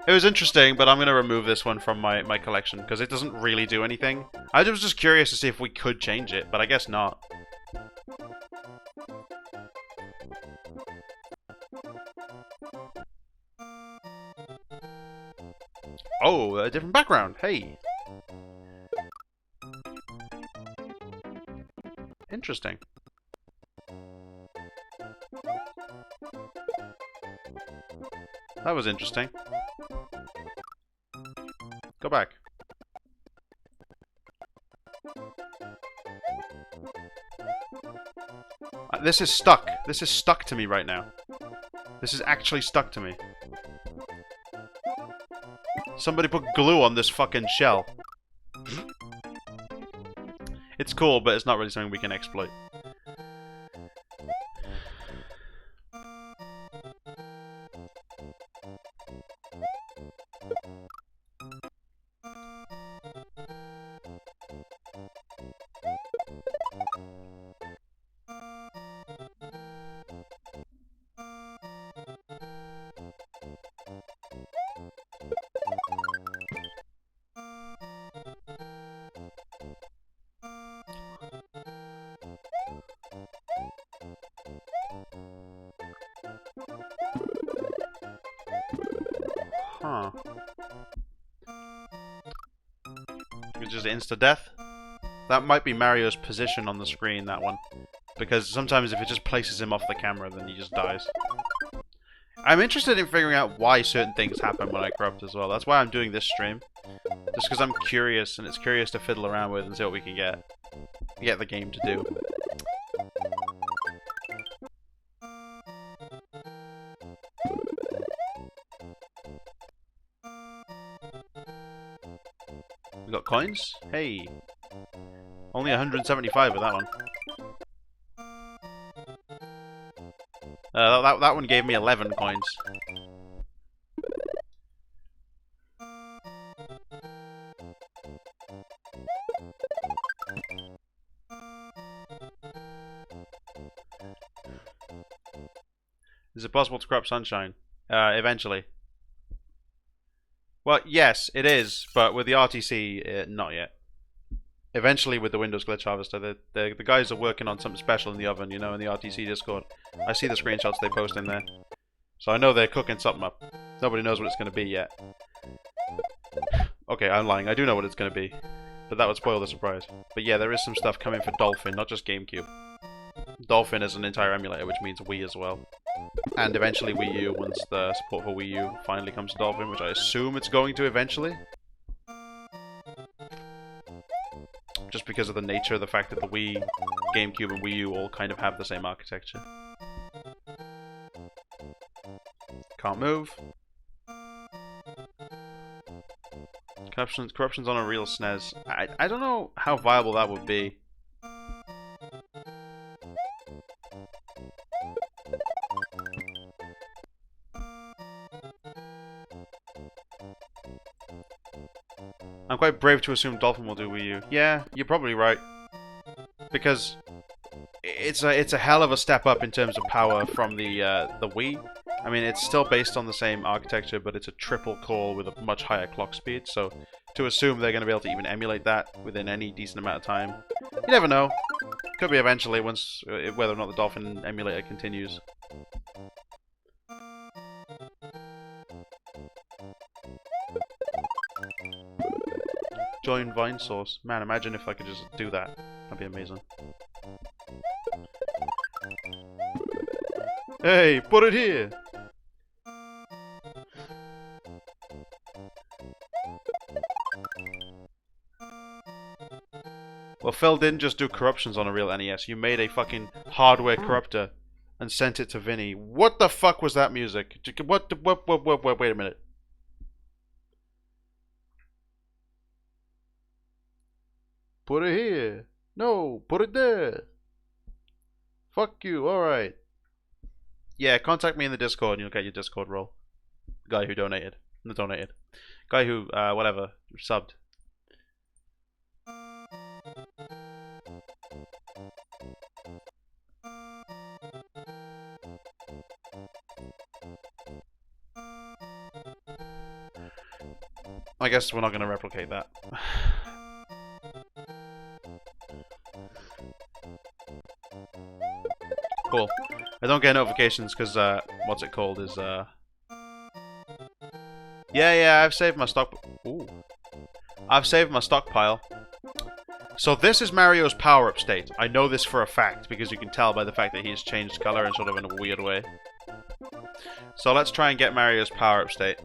It was interesting, but I'm going to remove this one from my collection, because it doesn't really do anything. I was just curious to see if we could change it, but I guess not. Oh, a different background. Hey. Interesting. That was interesting. Go back. This is stuck. This is stuck to me right now. This is actually stuck to me. Somebody put glue on this fucking shell. It's cool, but it's not really something we can exploit. Huh. Just insta-death? That might be Mario's position on the screen, that one. Because sometimes if it just places him off the camera, then he just dies. I'm interested in figuring out why certain things happen when I corrupt as well. That's why I'm doing this stream. Just because I'm curious, and it's curious to fiddle around with and see what we can get the game to do. We got coins? Hey. Only 175 with that one. That one gave me 11 coins. Is it possible to corrupt Sunshine? Eventually. Well, yes, it is, but with the RTC, not yet. Eventually, with the Windows Glitch Harvester, the guys are working on something special in the oven, you know, in the RTC Discord. I see the screenshots they post in there. So I know they're cooking something up. Nobody knows what it's going to be yet. Okay, I'm lying. I do know what it's going to be. But that would spoil the surprise. But yeah, there is some stuff coming for Dolphin, not just GameCube. Dolphin is an entire emulator, which means Wii as well. And eventually Wii U, once the support for Wii U finally comes to Dolphin, which I assume it's going to eventually. Just because of the nature of the fact that the Wii, GameCube, and Wii U all kind of have the same architecture. Can't move. Corruption's on a real SNES. I don't know how viable that would be. I'm quite brave to assume Dolphin will do Wii U. Yeah, you're probably right. Because it's a hell of a step up in terms of power from the Wii. I mean, it's still based on the same architecture, but it's a triple core with a much higher clock speed. So to assume they're going to be able to even emulate that within any decent amount of time, you never know. Could be eventually, once whether or not the Dolphin emulator continues. Join Vinesource. Man, imagine if I could just do that. That'd be amazing. Hey, put it here! Well, Phil didn't just do corruptions on a real NES. You made a fucking hardware corruptor and sent it to Vinny. What the fuck was that music? What, wait a minute. Put it here. No, put it there. Fuck you, alright. Yeah, contact me in the Discord and you'll get your Discord role. The guy who donated. Not donated. Guy who, whatever, subbed. I guess we're not going to replicate that. Cool. I don't get notifications because, what's it called is, Yeah, I've saved my stock... Ooh. I've saved my stockpile. So this is Mario's power-up state. I know this for a fact, because you can tell by the fact that he's changed color in sort of in a weird way. So let's try and get Mario's power-up state.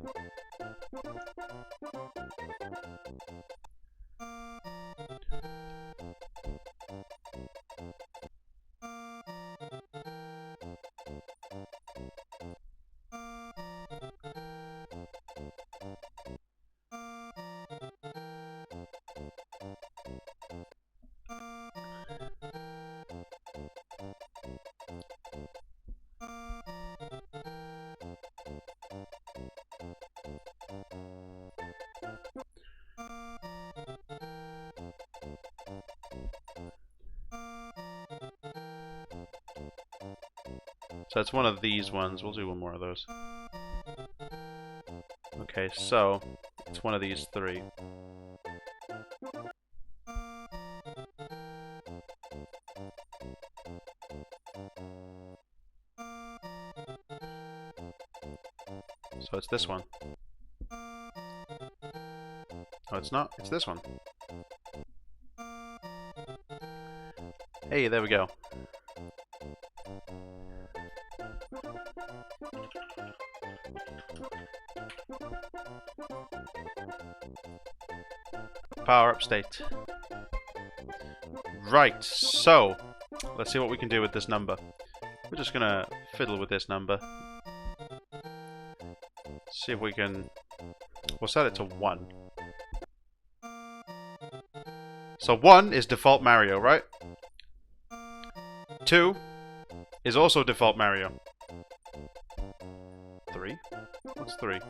So it's one of these ones. We'll do one more of those. Okay, so it's one of these three. So it's this one. Oh, it's not. It's this one. Hey, there we go. Power up state. Right, so let's see what we can do with this number. We're just gonna fiddle with this number. See if we can... We'll set it to 1. So 1 is default Mario, right? 2 is also default Mario. 3? What's 3?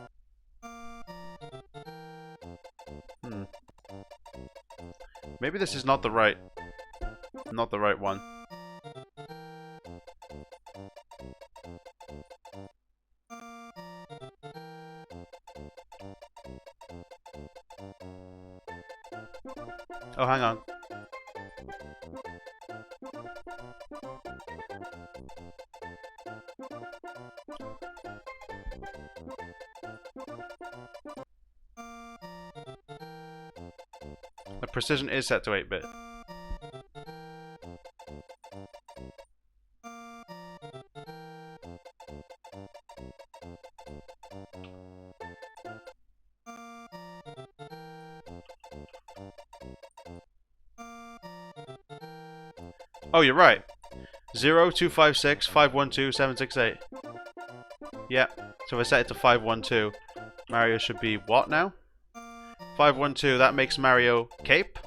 Maybe this is not the right one. Oh, hang on. The precision is set to 8-bit. Oh, you're right. 0, 2, 5, 6, 5, 1, 2, 7, 6, 8. Yeah. So if I set it to 5, 1, 2, Mario should be what now? 5, 1, 2. That makes Mario Cape.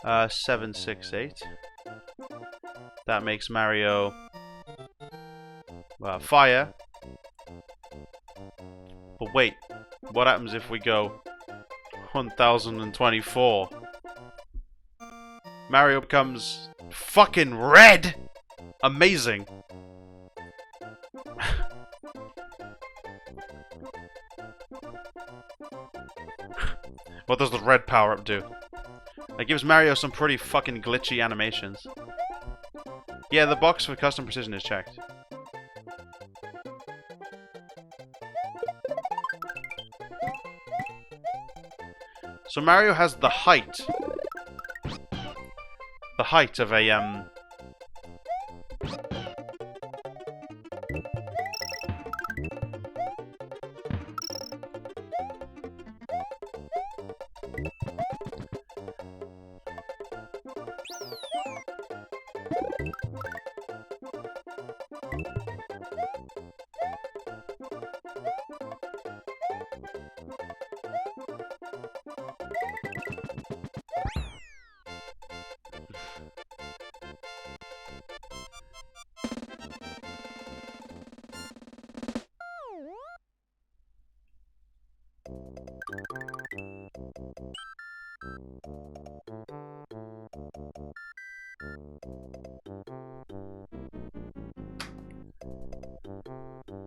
7, 6, 8. That makes Mario Fire. But wait, what happens if we go 1024? Mario becomes fucking red! Amazing! What does the red power-up do? It gives Mario some pretty fucking glitchy animations. Yeah, the box for custom precision is checked. So Mario has the height. The height of a,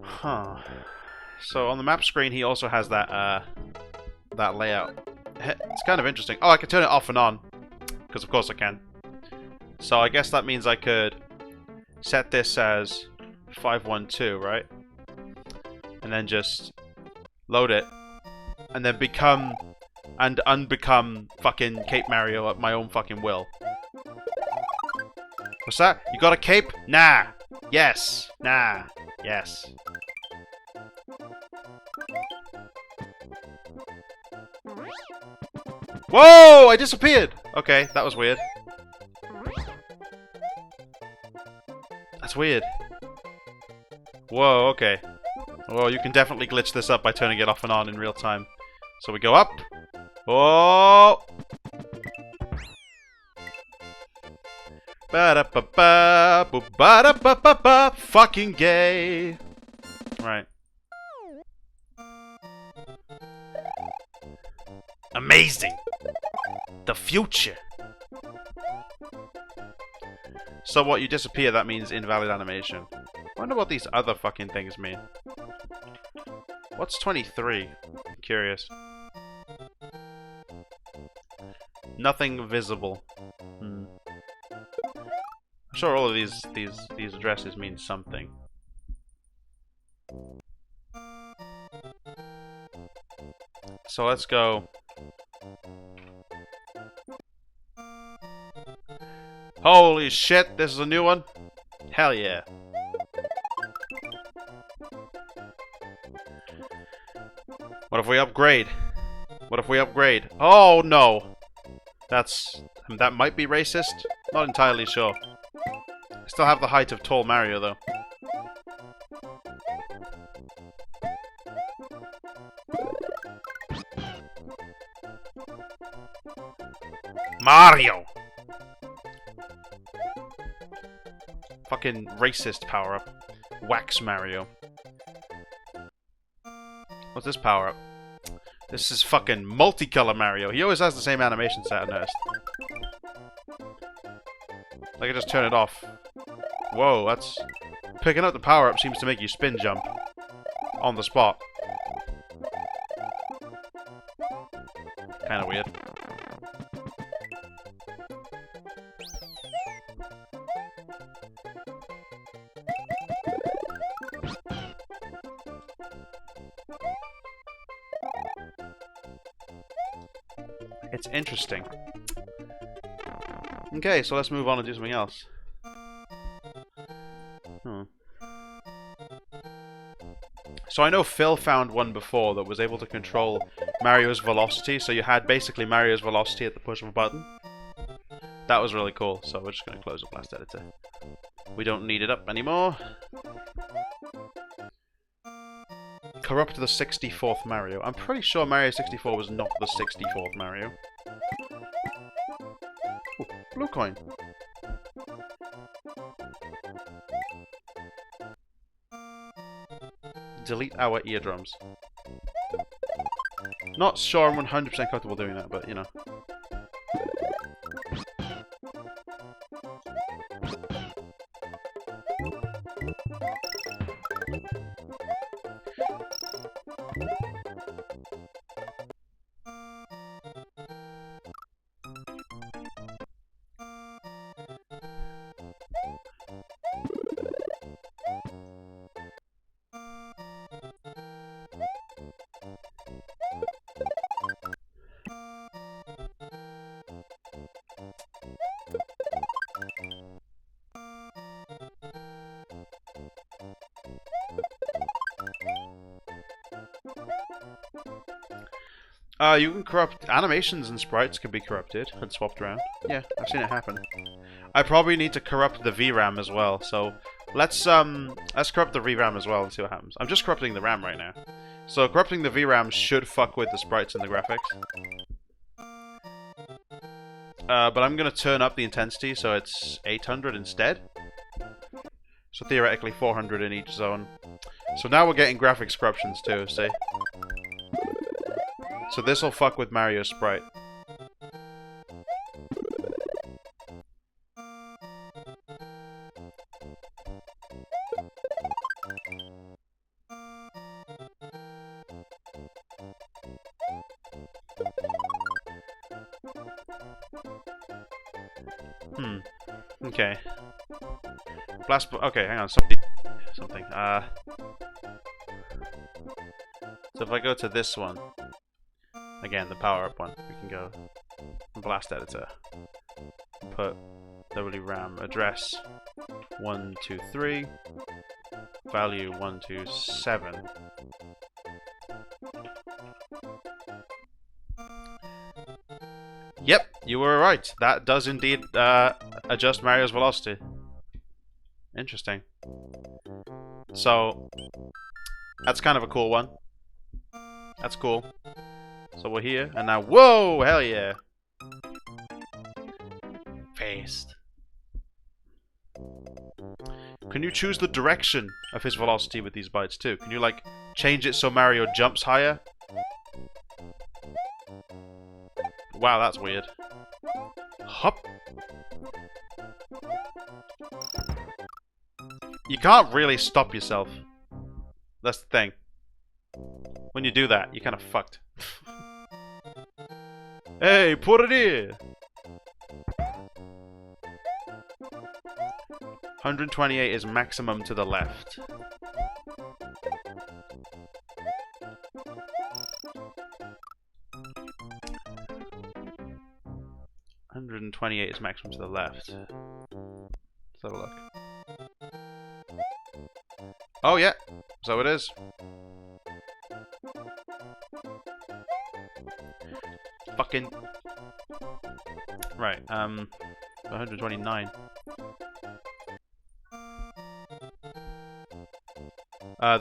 Huh. So on the map screen, he also has that that layout. It's kind of interesting. Oh, I can turn it off and on, because of course I can. So I guess that means I could set this as 512, right? And then just load it, and then become and unbecome fucking Cape Mario at my own fucking will. What's that? You got a cape? Nah. Yes. Nah. Yes. Whoa! I disappeared! Okay, that was weird. That's weird. Whoa, okay. Well, you can definitely glitch this up by turning it off and on in real time. So we go up. Oh! Ba-da-ba-ba, ba-da-ba-ba-ba, fucking gay. Right. Amazing. The future. So what, you disappear, that means invalid animation. I wonder what these other fucking things mean. What's 23? I'm curious. Nothing visible. I'm sure all of these addresses mean something. So let's go. Holy shit, this is a new one? Hell yeah. What if we upgrade? What if we upgrade? Oh no! That might be racist? Not entirely sure. I still have the height of tall Mario though. Mario! Fucking racist power-up. Wax Mario. What's this power-up? This is fucking multicolor Mario. He always has the same animation set, I noticed. I can just turn it off. Whoa, that's... Picking up the power-up seems to make you spin jump. On the spot. Kinda weird. It's interesting. Okay, so let's move on and do something else. So I know Phil found one before that was able to control Mario's velocity, so you had basically Mario's velocity at the push of a button. That was really cool, so we're just going to close the Blast Editor. We don't need it up anymore. Corrupt the 64th Mario. I'm pretty sure Mario 64 was not the 64th Mario. Ooh, blue coin. Delete our eardrums. Not sure I'm 100% comfortable doing that, but you know. You can corrupt animations and sprites can be corrupted and swapped around. Yeah, I've seen it happen. I probably need to corrupt the VRAM as well, so let's corrupt the VRAM as well and see what happens. I'm just corrupting the RAM right now. So corrupting the VRAM should fuck with the sprites and the graphics. But I'm gonna turn up the intensity so it's 800 instead. So theoretically 400 in each zone. So now we're getting graphics corruptions too, see? So this will fuck with Mario's sprite. Okay. Blast. Okay, hang on. Something. So if I go to this one. Again, the power-up one. We can go Blast Editor. Put WRAM address 123. Value 127. Yep, you were right. That does indeed adjust Mario's velocity. Interesting. So, that's kind of a cool one. That's cool. So we're here, and now, whoa, hell yeah. Fast. Can you choose the direction of his velocity with these bytes too? Can you, like, change it so Mario jumps higher? Wow, that's weird. Hop. You can't really stop yourself. That's the thing. When you do that, you're kind of fucked. Hey, put it here! 128 is maximum to the left. $128 is maximum to the left. Let's have a look. Oh yeah, so it is. Fucking right. 129.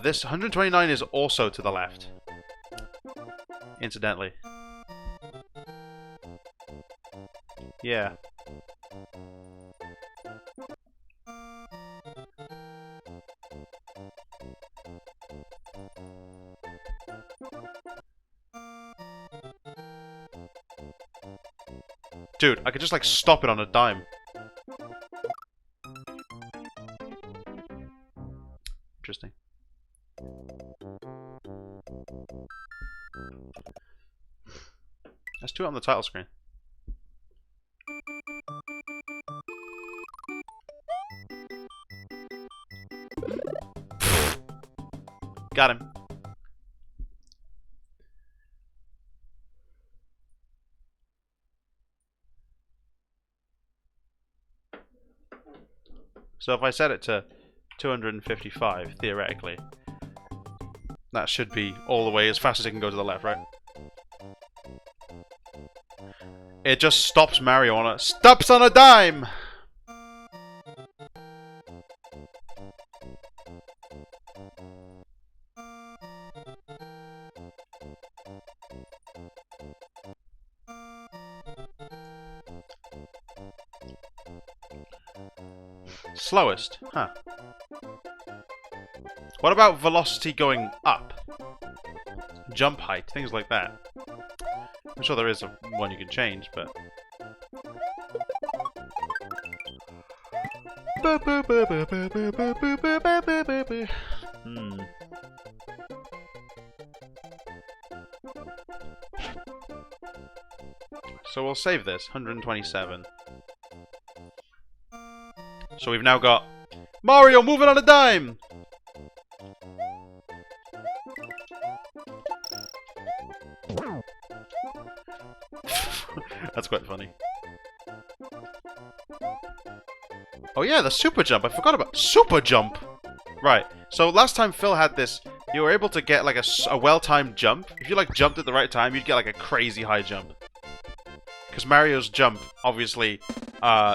This 129 is also to the left. Incidentally. Yeah. Dude, I could just like stop it on a dime. Interesting. Let's do it on the title screen. Got him. So if I set it to 255, theoretically, that should be all the way as fast as it can go to the left, right? it just stops Mario on a... Stops on a dime! Slowest, huh. What about velocity going up? Jump height, things like that. I'm sure there is one you can change, but... Hmm. So we'll save this, 127. So we've now got Mario moving on a dime! That's quite funny. Oh yeah, the super jump. I forgot about super jump. Right. So last time Phil had this, you were able to get like a well-timed jump. If you like jumped at the right time, you'd get like a crazy high jump. Because Mario's jump obviously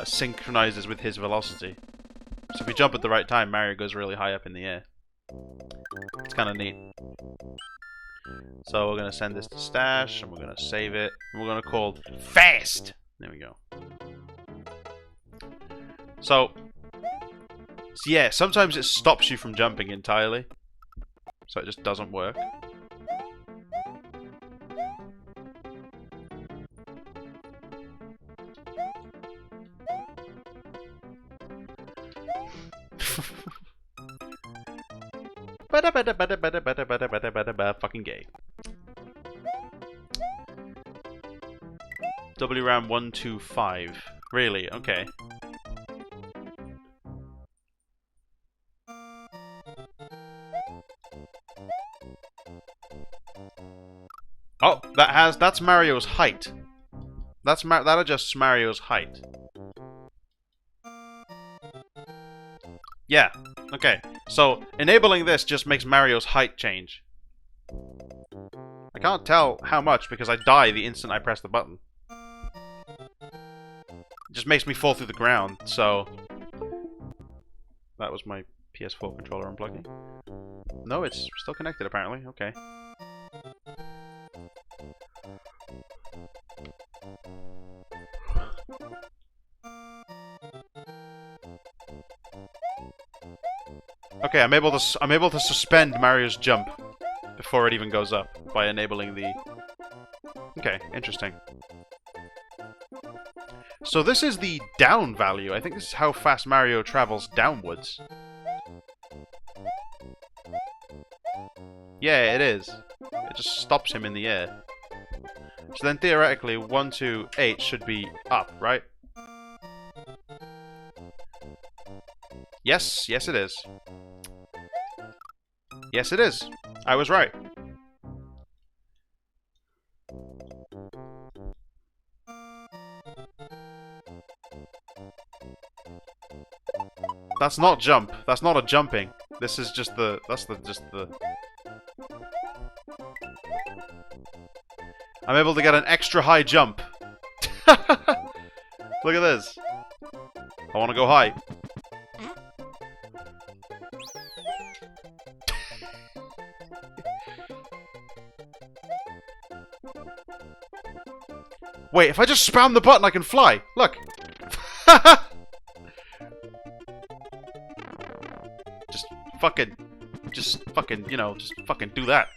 synchronizes with his velocity. So if you jump at the right time, Mario goes really high up in the air. It's kind of neat. So we're going to send this to Stash, and we're going to save it. And we're going to call Fast! There we go. So, yeah, sometimes it stops you from jumping entirely. So it just doesn't work. Fucking gay. W round 125. Really? Okay. Oh, that's Mario's height. That adjusts Mario's height. Yeah. Okay. So enabling this just makes Mario's height change. I can't tell how much because I die the instant I press the button. It just makes me fall through the ground, so... That was my PS4 controller unplugging. No, it's still connected apparently. Okay. Okay, I'm able to suspend Mario's jump before it even goes up by enabling the... Okay, interesting. So this is the down value. I think this is how fast Mario travels downwards. Yeah, it is. It just stops him in the air. So then theoretically, 1, 2, 8 should be up, right? Yes, yes it is. Yes it is. I was right. That's not jump. That's not a jumping. This is just the... I'm able to get an extra high jump. Look at this. I want to go high. Wait, if I just spam the button, I can fly. Look. Just fucking, you know, just fucking do that.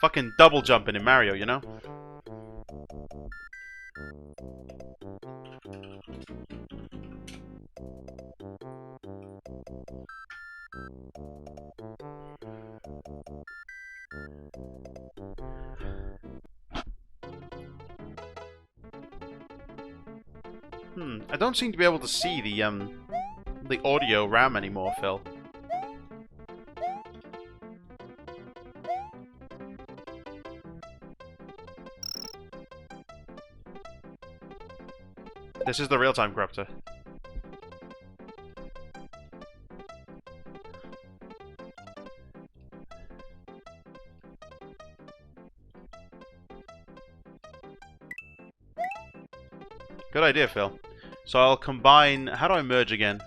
Fucking double jumping in Mario, you know? I don't seem to be able to see the audio RAM anymore, Phil. This is the real-time corruptor. Good idea, Phil. So I'll combine... How do I merge again?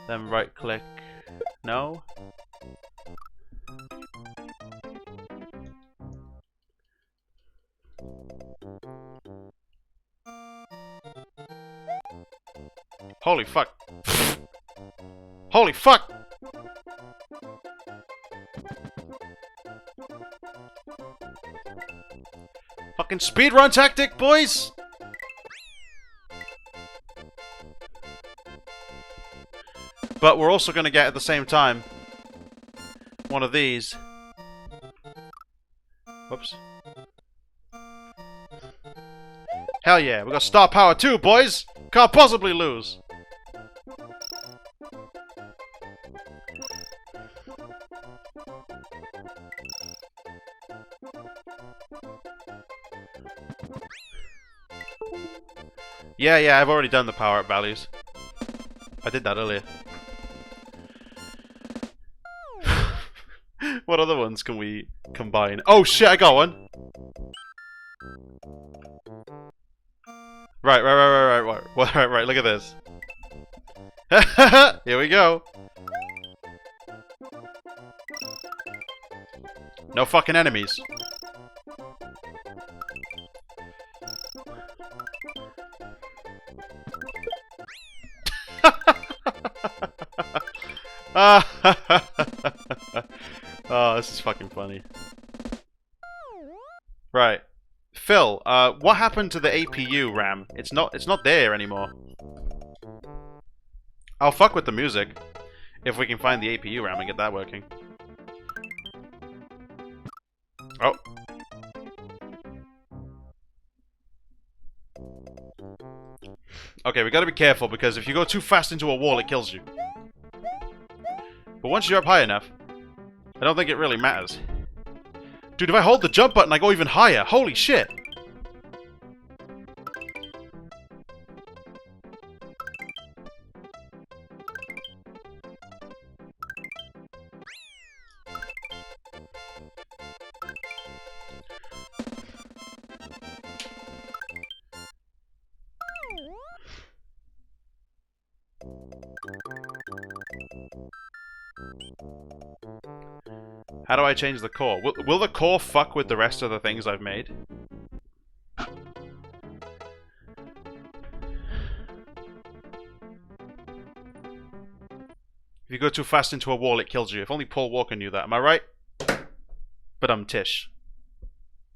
Then right click. No? Holy fuck. Holy fuck! Fucking speedrun tactic, boys! But we're also gonna get, at the same time, one of these. Whoops. Hell yeah, we got star power too, boys! Can't possibly lose! Yeah, I've already done the power-up values. I did that earlier. What other ones can we combine? Oh shit, I got one! Right, look at this. Here we go. No fucking enemies. Oh, this is fucking funny. Right. Phil, what happened to the APU RAM? It's not there anymore. I'll fuck with the music if we can find the APU RAM and get that working. Oh. Okay, we gotta be careful because if you go too fast into a wall, it kills you. But once you're up high enough, I don't think it really matters. Dude, if I hold the jump button, I go even higher. Holy shit! How do I change the core? Will the core fuck with the rest of the things I've made? If you go too fast into a wall, it kills you. If only Paul Walker knew that. Am I right? But I'm Tish.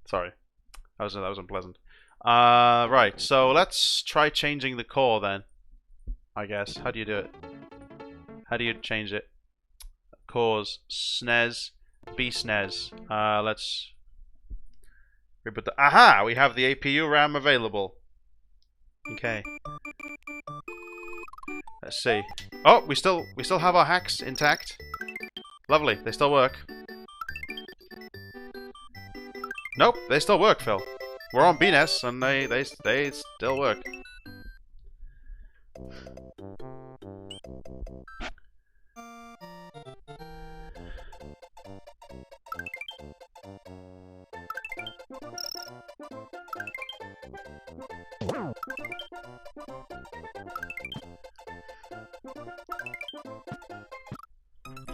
Sorry. That was unpleasant. Right. So let's try changing the core then. I guess. How do you do it? How do you change it? Cores. SNES. B-SNES. Let's reboot the... Aha! We have the APU RAM available. Okay. Let's see. Oh, we still have our hacks intact. Lovely. They still work. Nope, they still work, Phil. We're on BNES and they still work.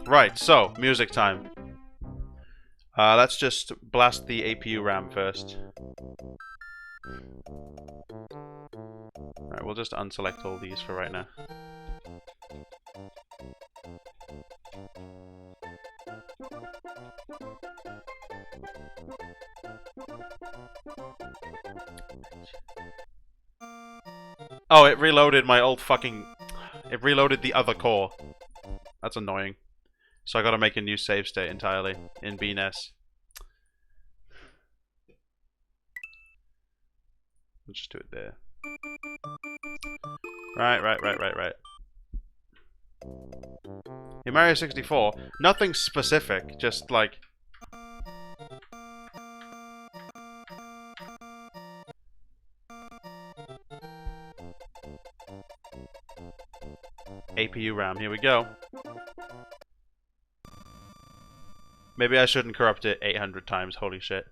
Right, so, music time. Let's just blast the APU RAM first. Alright, we'll just unselect all these for right now. Oh, it reloaded my old fucking... It reloaded the other core. That's annoying. So I gotta make a new save state entirely in BNES. We'll just do it there. Right. In Mario 64, nothing specific, just like... APU RAM, here we go. Maybe I shouldn't corrupt it 800 times, holy shit.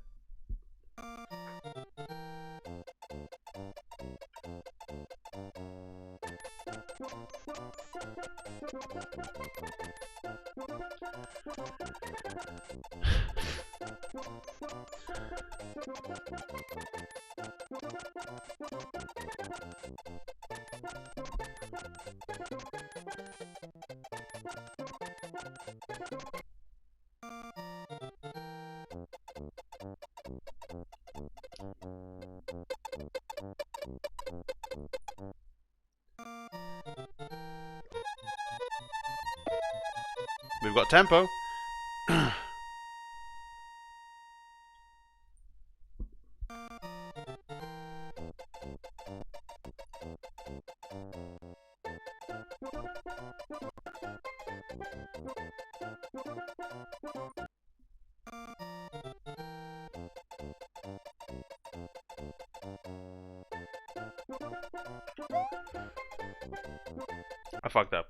We've got tempo. I fucked up.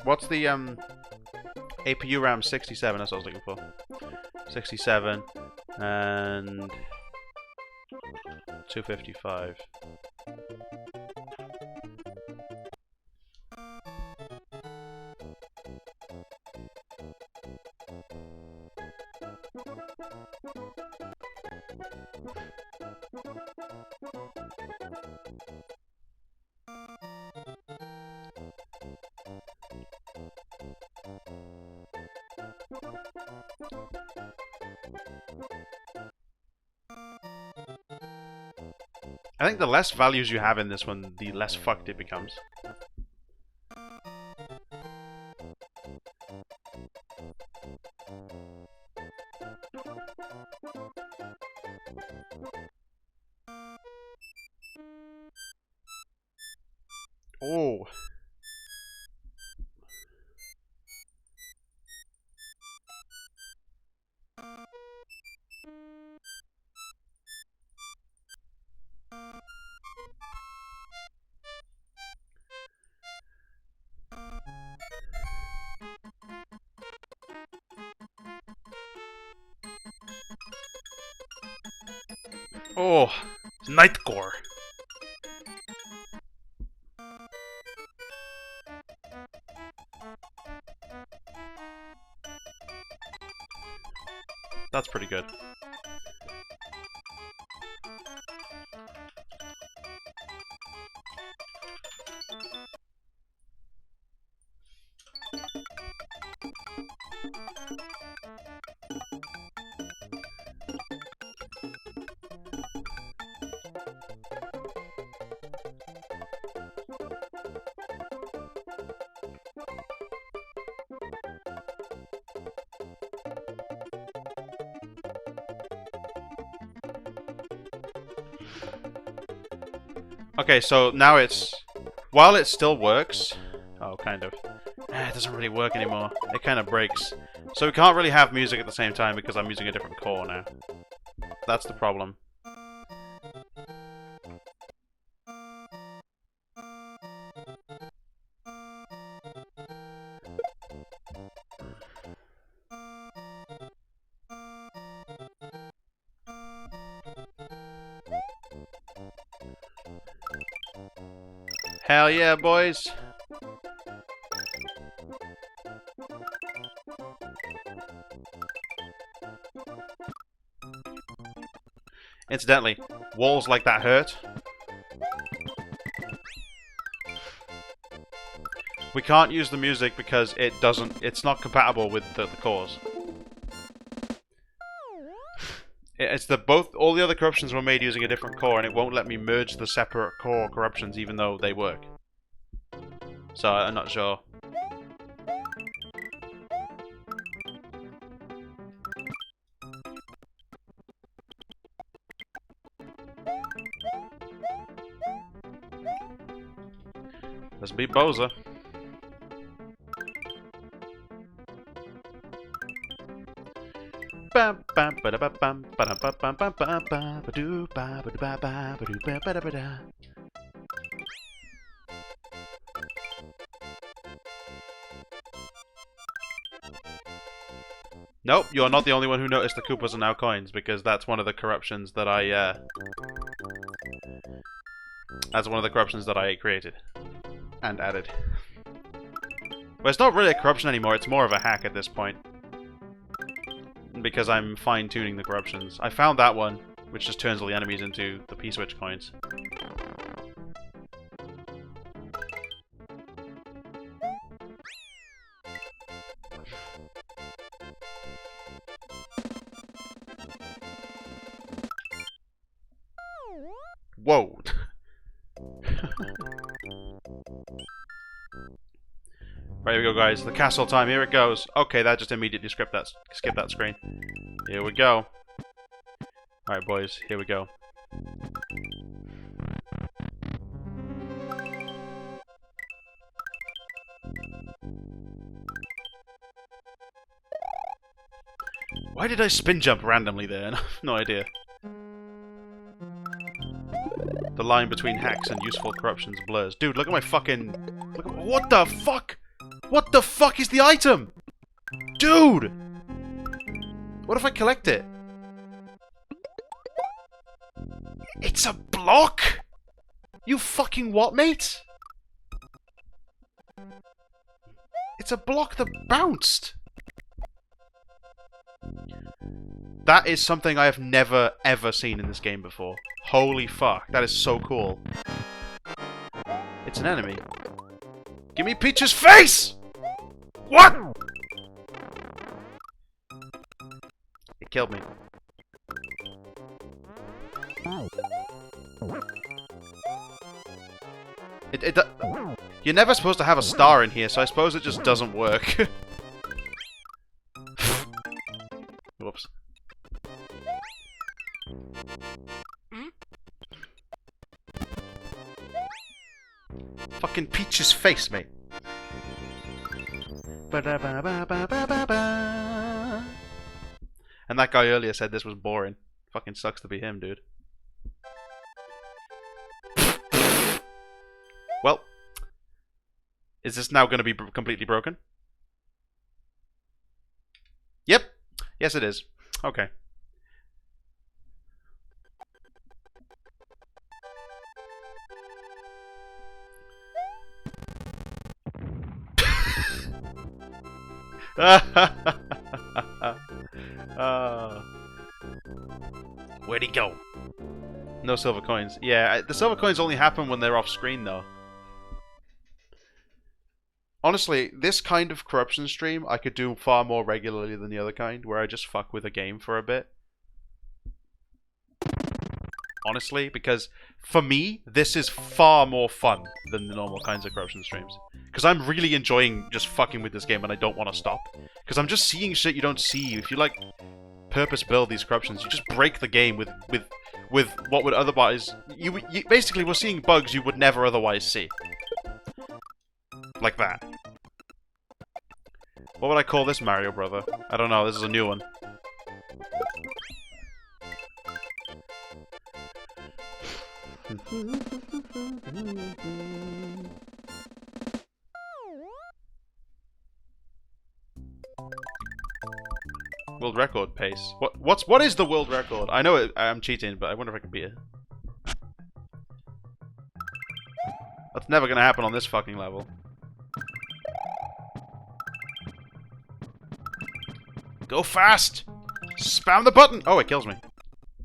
What's the APU RAM? 67, that's what I was looking for. 67 and 255. I think the less values you have in this one, the less fucked it becomes. Oh. Oh, Nightcore. That's pretty good. Okay, so now it's... While it still works... Oh, kind of. It doesn't really work anymore. It kind of breaks. So we can't really have music at the same time because I'm using a different core now. That's the problem. Hell yeah, boys! Incidentally, walls like that hurt. We can't use the music because it's not compatible with the cores. it's all the other corruptions were made using a different core, and it won't let me merge the separate core corruptions even though they work. So I'm not sure. Let's beat Bowser. Nope, you're not the only one who noticed the Koopas are now coins, because that's one of the corruptions that I, that's one of the corruptions that I created. And added. But it's not really a corruption anymore, it's more of a hack at this point. Because I'm fine-tuning the corruptions. I found that one, which just turns all the enemies into the P-switch coins. Whoa! Right, here we go, guys. The castle time. Here it goes. Okay, that just immediately skipped that screen. Here we go. Alright, boys. Here we go. Why did I spin jump randomly there? No idea. The line between hacks and useful corruptions blurs. Dude, look at my fucking... What the fuck? What the fuck is the item? Dude! What if I collect it? It's a block? You fucking what, mate? It's a block that bounced. That is something I have never, ever seen in this game before. Holy fuck, that is so cool. It's an enemy. Give me Peach's face! What?! It killed me. You're never supposed to have a star in here, so I suppose it just doesn't work. Whoops. Fucking Peach's face, mate. And that guy earlier said this was boring. Fucking sucks to be him, dude. Well, is this now going to be completely broken? Yep. Yes, it is. Okay. Where'd he go? No silver coins. Yeah, the silver coins only happen when they're off screen, though. Honestly, this kind of corruption stream I could do far more regularly than the other kind, where I just fuck with a game for a bit. Honestly, because for me, this is far more fun than the normal kinds of corruption streams. Because I'm really enjoying just fucking with this game and I don't want to stop. Because I'm just seeing shit you don't see. If you like purpose build these corruptions, you just break the game with what would otherwise... You basically, we're seeing bugs you would never otherwise see. Like that. What would I call this Mario Brother? I don't know, this is a new one. World record pace. What is the world record? I know I'm cheating, but I wonder if I can beat it. That's never gonna happen on this fucking level. Go fast! Spam the button! Oh, it kills me.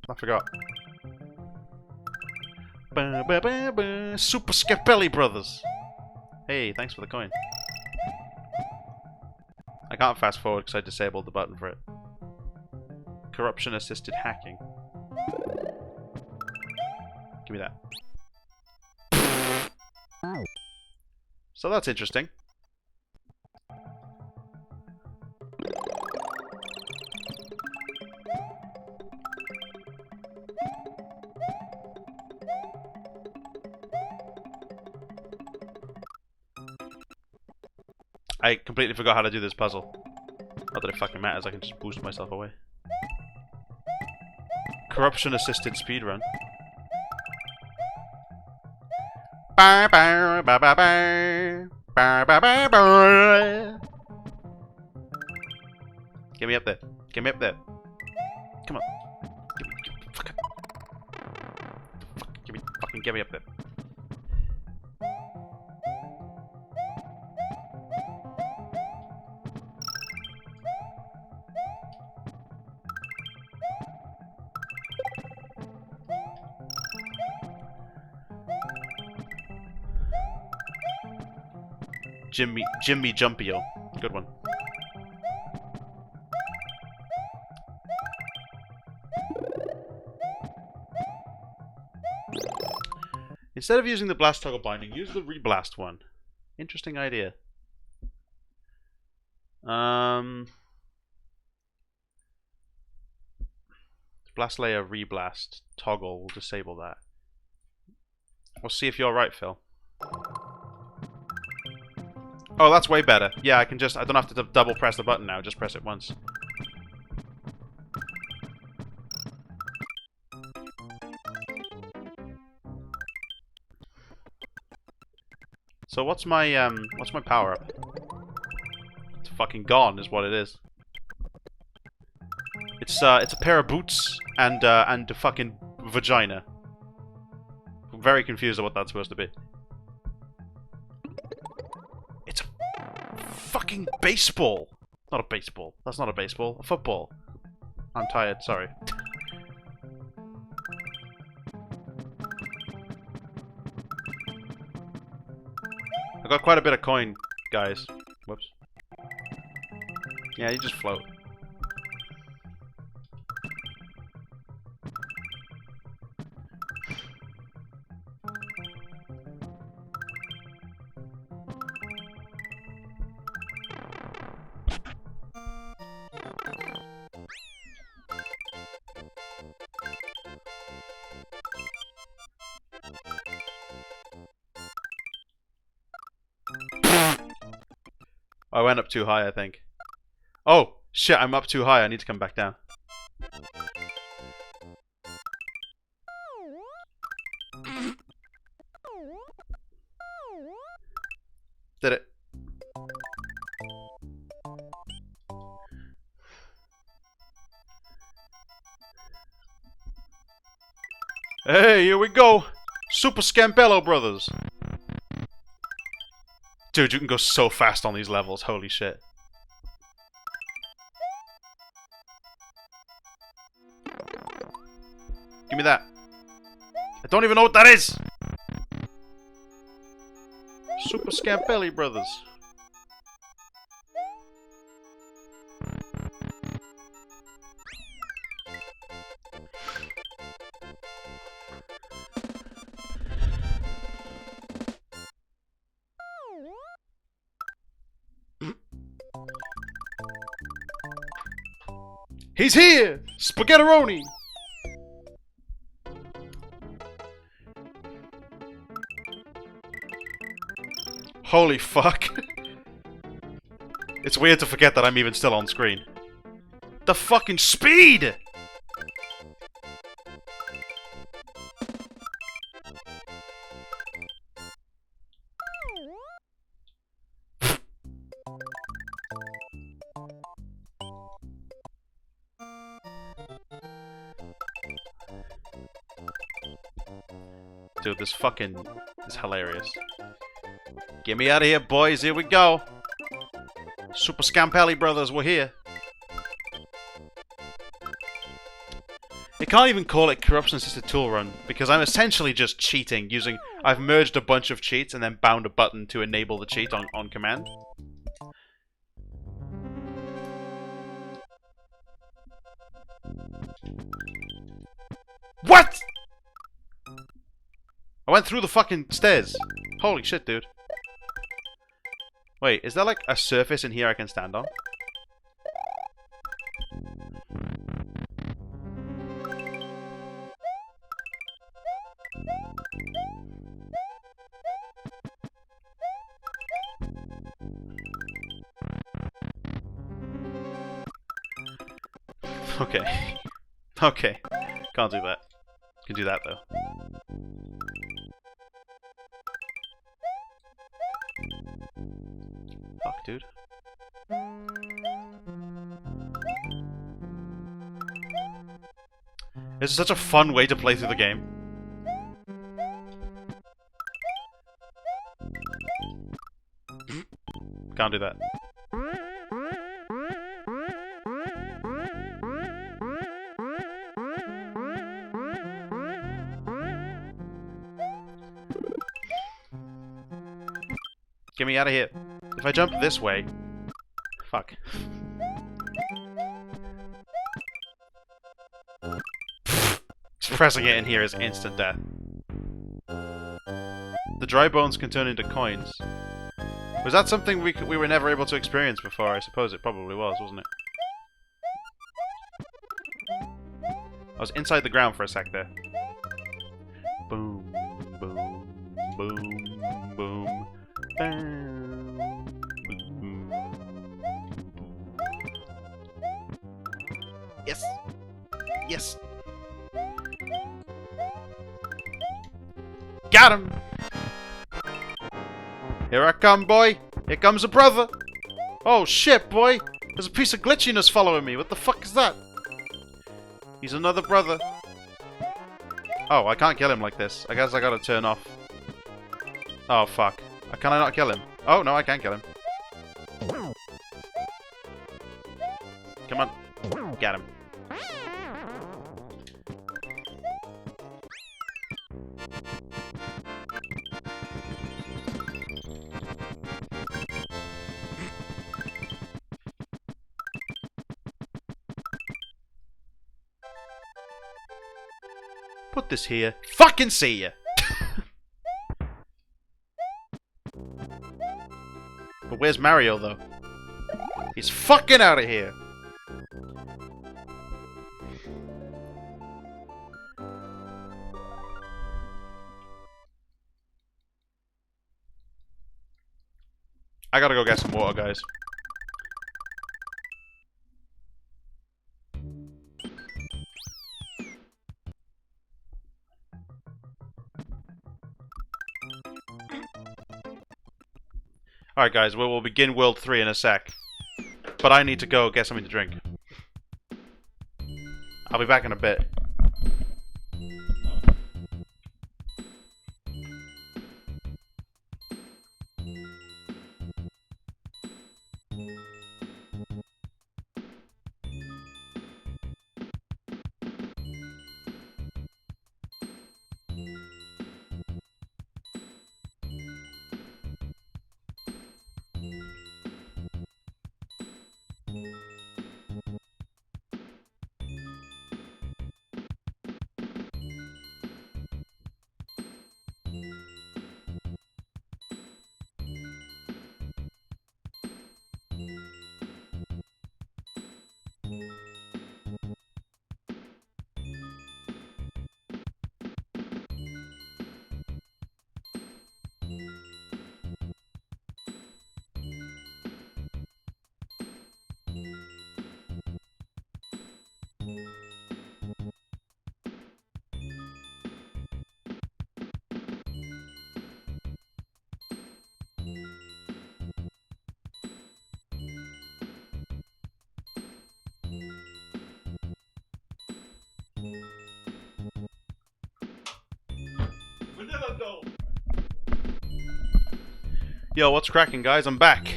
I forgot. Super Scarpelli Brothers! Hey, thanks for the coin. I can't fast forward because I disabled the button for it. Corruption assisted hacking. Give me that. So that's interesting. I completely forgot how to do this puzzle. Not that it fucking matters, I can just boost myself away. Corruption-assisted speedrun. Get me up there. Get me up there. Come on. Get me up there. Jimmy Jumpio. Good one. Instead of using the blast toggle binding, use the reblast one. Interesting idea. Blast layer reblast toggle will disable that. We'll see if you're right, Phil. Oh, that's way better. Yeah, I don't have to double press the button now, just press it once. So what's my power up? It's fucking gone is what it is. It's a pair of boots and a fucking vagina. I'm very confused at what that's supposed to be. It's a fucking baseball. Not a baseball. That's not a baseball. A football. I'm tired, sorry. I got quite a bit of coin, guys. Whoops. Yeah, you just float. I went up too high, I think. Oh, shit, I'm up too high. I need to come back down. Did it. Hey, here we go. Super Scampello Brothers. Dude, you can go so fast on these levels. Holy shit. Give me that. I don't even know what that is. Super Scampelli Brothers. He's here! Spaghettironi! Holy fuck. It's weird to forget that I'm even still on screen. The fucking speed! Dude, this fucking is hilarious. Get me out of here, boys. Here we go. Super Scampelli Brothers, we're here. You can't even call it Corruption Assisted Tool Run, because I'm essentially just cheating using... I've merged a bunch of cheats and then bound a button to enable the cheat on command. What?! I went through the fucking stairs. Holy shit, dude. Wait, is there like a surface in here I can stand on? Okay. Okay. Can't do that. Can do that though. Fuck, dude. This is such a fun way to play through the game. Can't do that. Get me out of here. If I jump this way... Fuck. Just pressing it in here is instant death. The dry bones can turn into coins. Was that something we were never able to experience before? I suppose it probably was, wasn't it? I was inside the ground for a sec there. Boom, boom, boom, boom. Yes! Yes! Got him! Here I come, boy! Here comes a brother! Oh shit, boy! There's a piece of glitchiness following me. What the fuck is that? He's another brother. Oh, I can't kill him like this. I guess I gotta turn off. Oh fuck. Can I not kill him? Oh, no, I can kill him. Come on. Get him. Put this here. Fucking see ya! But where's Mario, though? He's fucking out of here! I gotta go get some water, guys. Alright guys, we will begin World 3 in a sec. But I need to go get something to drink. I'll be back in a bit. Yo, what's cracking, guys? I'm back.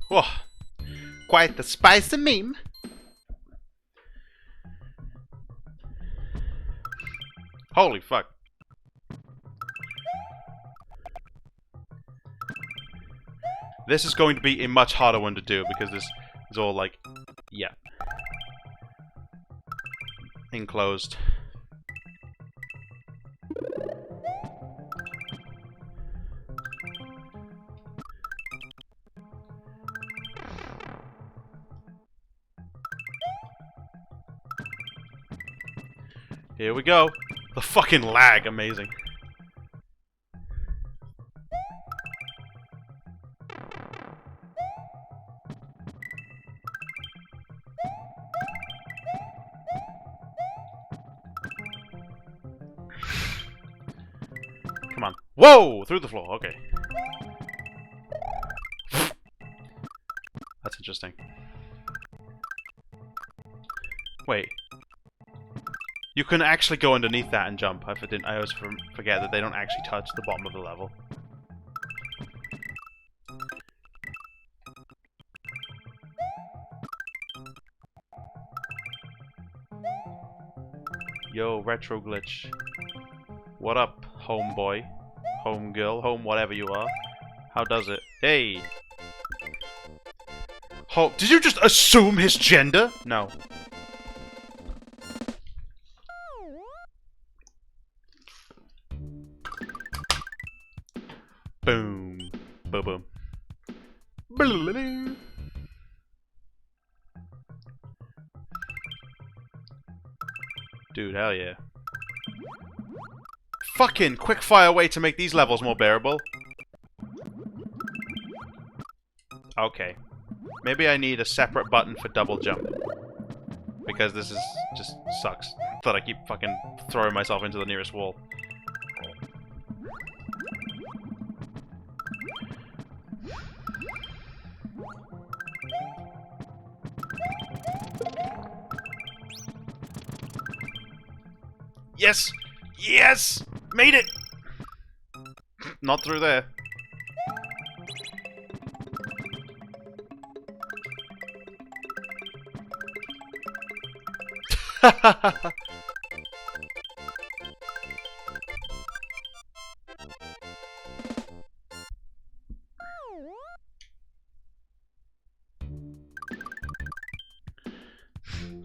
Whoa. Quite the spicy meme. Holy fuck. This is going to be a much harder one to do because this is all like, yeah, enclosed. Here we go. The fucking lag, amazing. Come on. Whoa! Through the floor, okay. That's interesting. Wait. You can actually go underneath that and jump. I always forget that they don't actually touch the bottom of the level. Yo, Retro Glitch. What up, homeboy? Home girl? Home whatever you are. How does it? Hey! Did you just assume his gender? No. Boom. Boom boom. Dude, hell yeah. Fucking quick-fire way to make these levels more bearable. Okay. Maybe I need a separate button for double jump. Because this is just sucks. That I keep fucking throwing myself into the nearest wall. Yes! Yes! Made it! Not through there.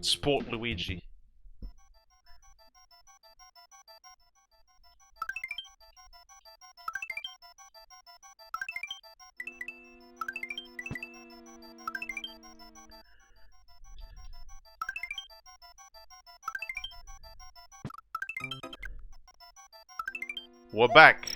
Sport Luigi. We're back.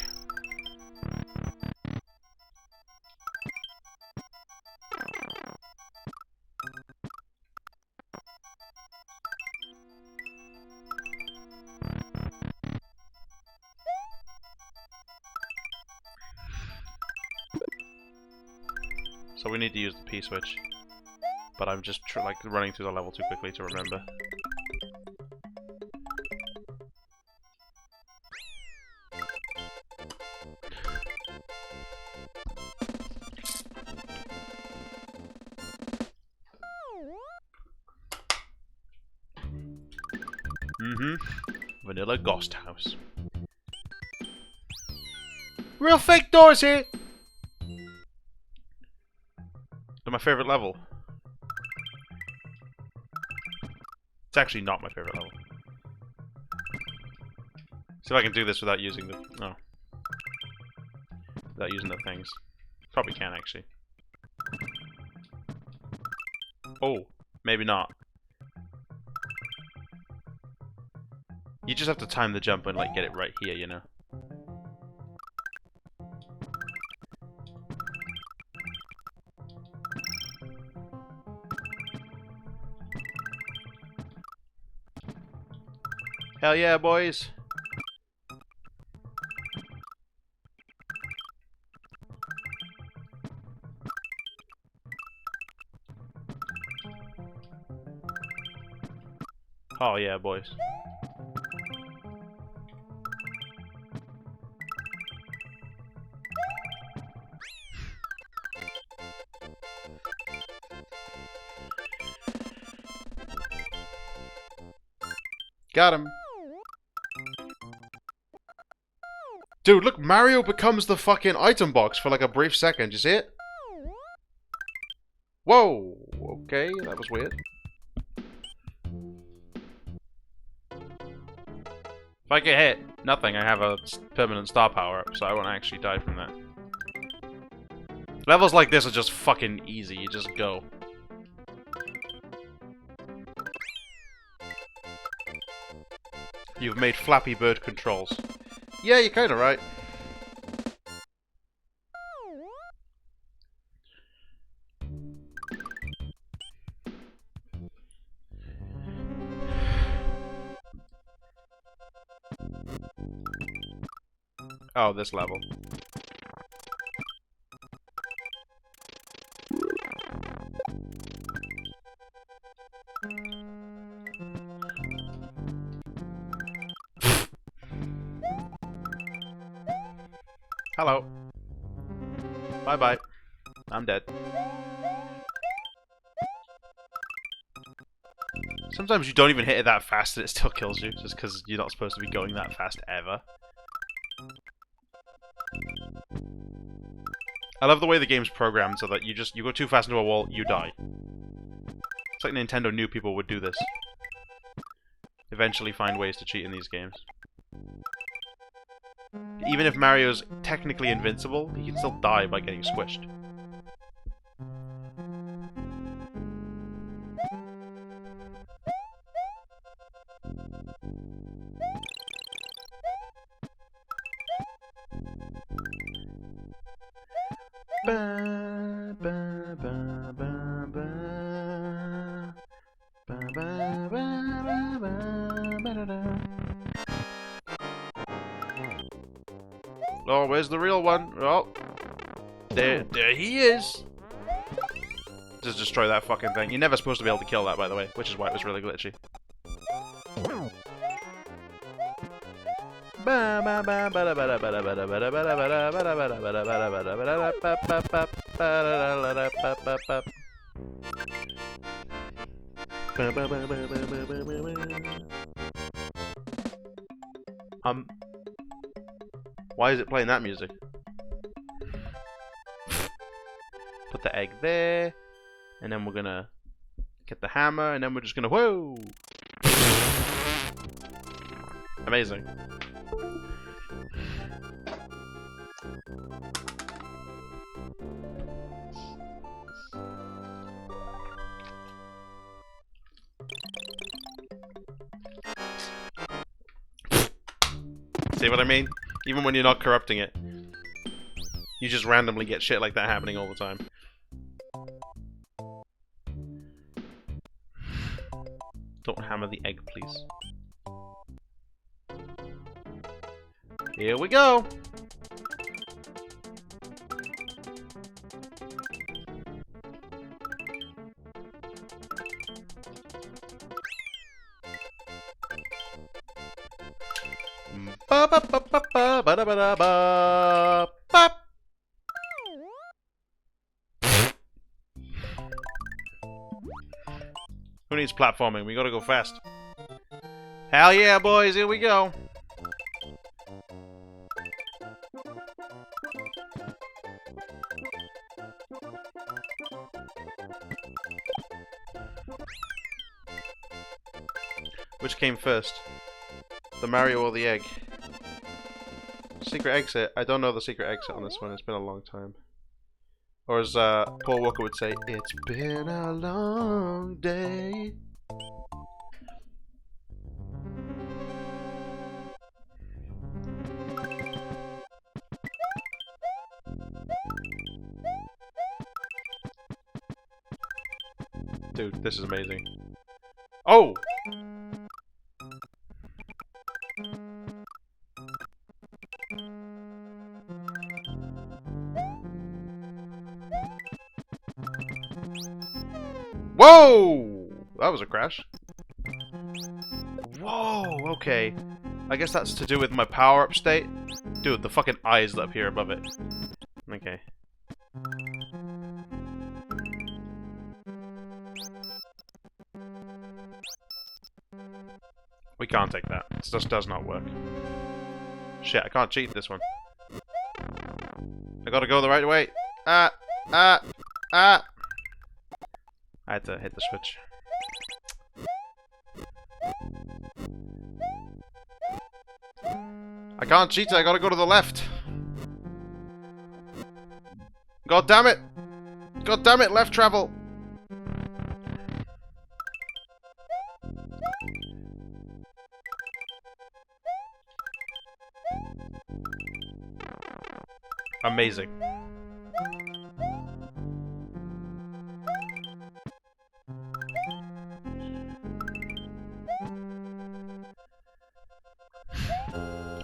So we need to use the P-switch. But I'm just like running through the level too quickly to remember. Vanilla Ghost House. Real fake doors here! They're my favorite level. It's actually not my favorite level. See if I can do this without using the... Oh. Without using the things. Probably can, actually. Oh, maybe not. You just have to time the jump and like get it right here, you know. Hell yeah, boys. Oh yeah, boys. Got him. Dude, look, Mario becomes the fucking item box for like a brief second. You see it? Whoa. Okay, that was weird. If I get hit, nothing. I have a permanent star power up, so I won't actually die from that. Levels like this are just fucking easy. You just go. You've made Flappy Bird controls. Yeah, you're kind of right. Oh, this level. Hello. Bye-bye. I'm dead. Sometimes you don't even hit it that fast and it still kills you, just because you're not supposed to be going that fast ever. I love the way the game's programmed so that you go too fast into a wall, you die. It's like Nintendo knew people would do this. Eventually find ways to cheat in these games. Even if Mario's technically invincible, he can still die by getting squished. Oh, where's the real one? Oh, there he is. Just destroy that fucking thing. You're never supposed to be able to kill that, by the way, which is why it was really glitchy. Why is it playing that music? Put the egg there, and then we're gonna get the hammer, and then we're just gonna whoa! Amazing. See what I mean? Even when you're not corrupting it, you just randomly get shit like that happening all the time. Don't hammer the egg, please. Here we go! Ba ba ba ba ba ba da ba da ba ba. Who needs platforming? We gotta go fast. Hell yeah, boys! Here we go. Which came first? The Mario or the egg? Secret exit? I don't know the secret exit on this one. It's been a long time. Or as Paul Walker would say, it's been a long day. Dude, this is amazing. Oh! Whoa! That was a crash. Whoa, okay. I guess that's to do with my power-up state. Dude, the fucking eyes that appear above it. Okay. We can't take that. It just does not work. Shit, I can't cheat this one. I gotta go the right way. I had to hit the switch. I can't cheat it, I gotta go to the left. God damn it! God damn it, left travel! Amazing.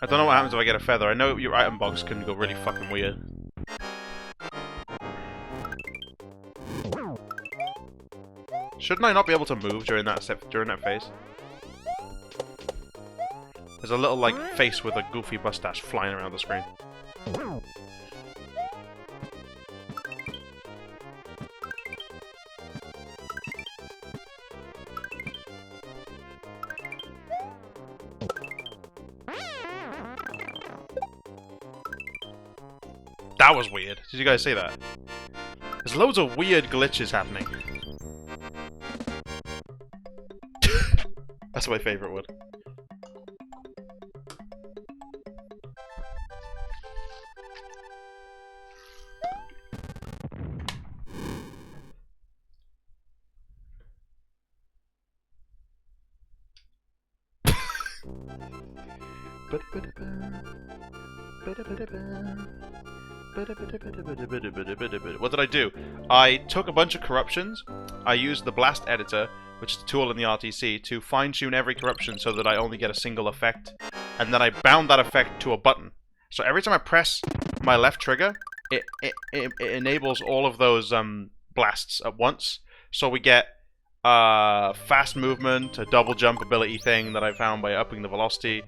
I don't know what happens if I get a feather. I know your item box can go really fucking weird. Shouldn't I not be able to move during that phase? There's a little like face with a goofy mustache flying around the screen. That was weird. Did you guys see that? There's loads of weird glitches happening. That's my favorite one. What did I do? I took a bunch of corruptions. I used the blast editor, which is a tool in the RTC, to fine-tune every corruption so that I only get a single effect. And then I bound that effect to a button. So every time I press my left trigger, it enables all of those blasts at once. So we get fast movement, a double jump ability thing that I found by upping the velocity,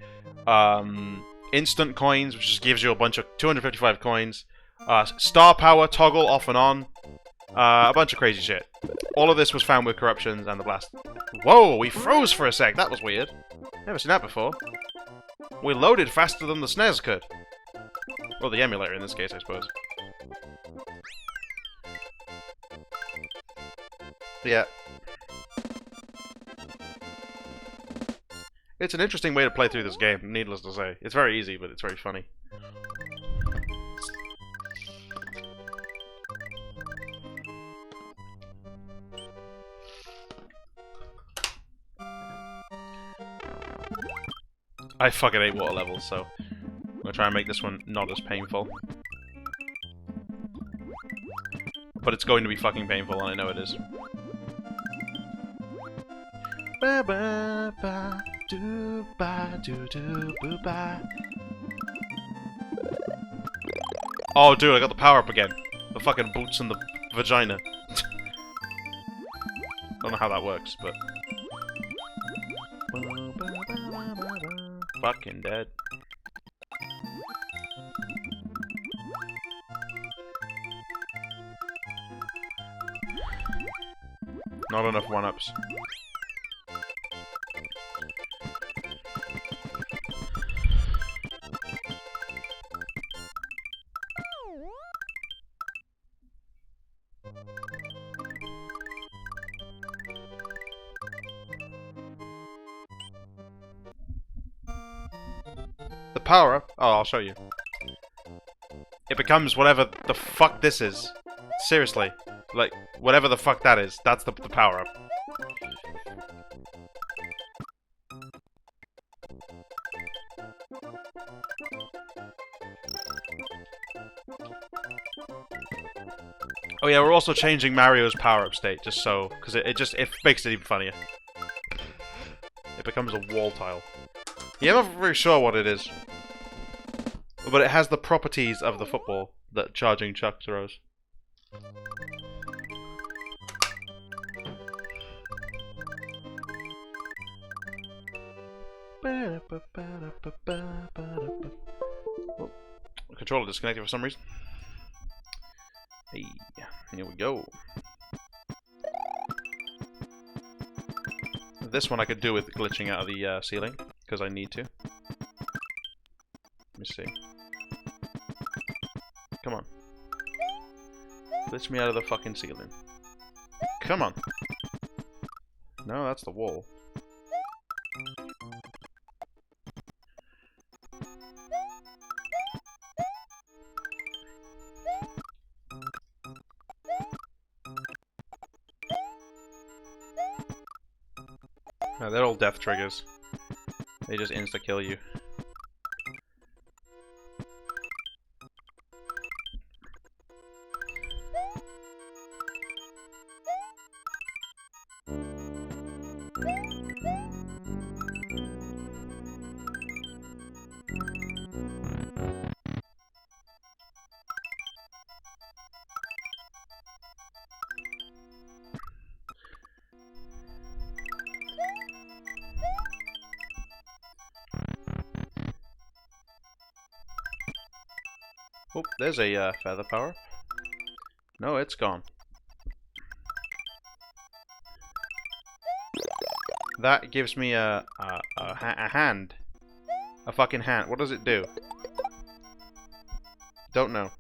instant coins, which just gives you a bunch of 255 coins, star power toggle off and on, a bunch of crazy shit. All of this was found with corruptions and the blast. Whoa, we froze for a sec. That was weird. Never seen that before. We loaded faster than the SNES could. Well, the emulator in this case, I suppose. Yeah. It's an interesting way to play through this game, needless to say. It's very easy, but it's very funny. I fucking hate water levels, so I'm gonna try and make this one not as painful. But it's going to be fucking painful, and I know it is. Ba ba ba do ba do do boo ba. Oh, dude, I got the power up again. The fucking boots in the vagina. Don't know how that works, but fucking dead. Not enough one-ups. The power up? Oh, I'll show you. It becomes whatever the fuck this is. Seriously. Like, whatever the fuck that is. That's the power up. Oh yeah, we're also changing Mario's power-up state, just so, because it makes it even funnier. It becomes a wall tile. Yeah, I'm not very sure what it is. But it has the properties of the football that Charging Chuck throws. Oh, the controller disconnected for some reason. Hey, here we go. This one I could do with glitching out of the ceiling, because I need to. Let me see. Come on. Glitch me out of the fucking ceiling. Come on. No, that's the wall. No, they're all death triggers. They just insta-kill you. Oh, there's a feather power. No, it's gone. That gives me a hand. A fucking hand. What does it do? Don't know.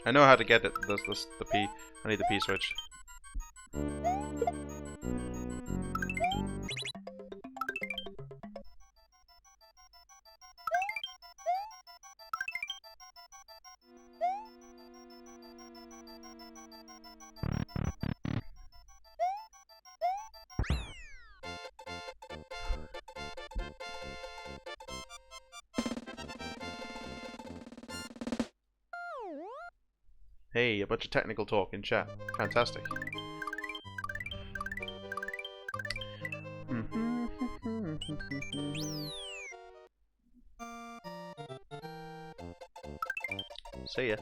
I know how to get it. The P. I need the P switch. Hey, a bunch of technical talk in chat. Fantastic. See ya.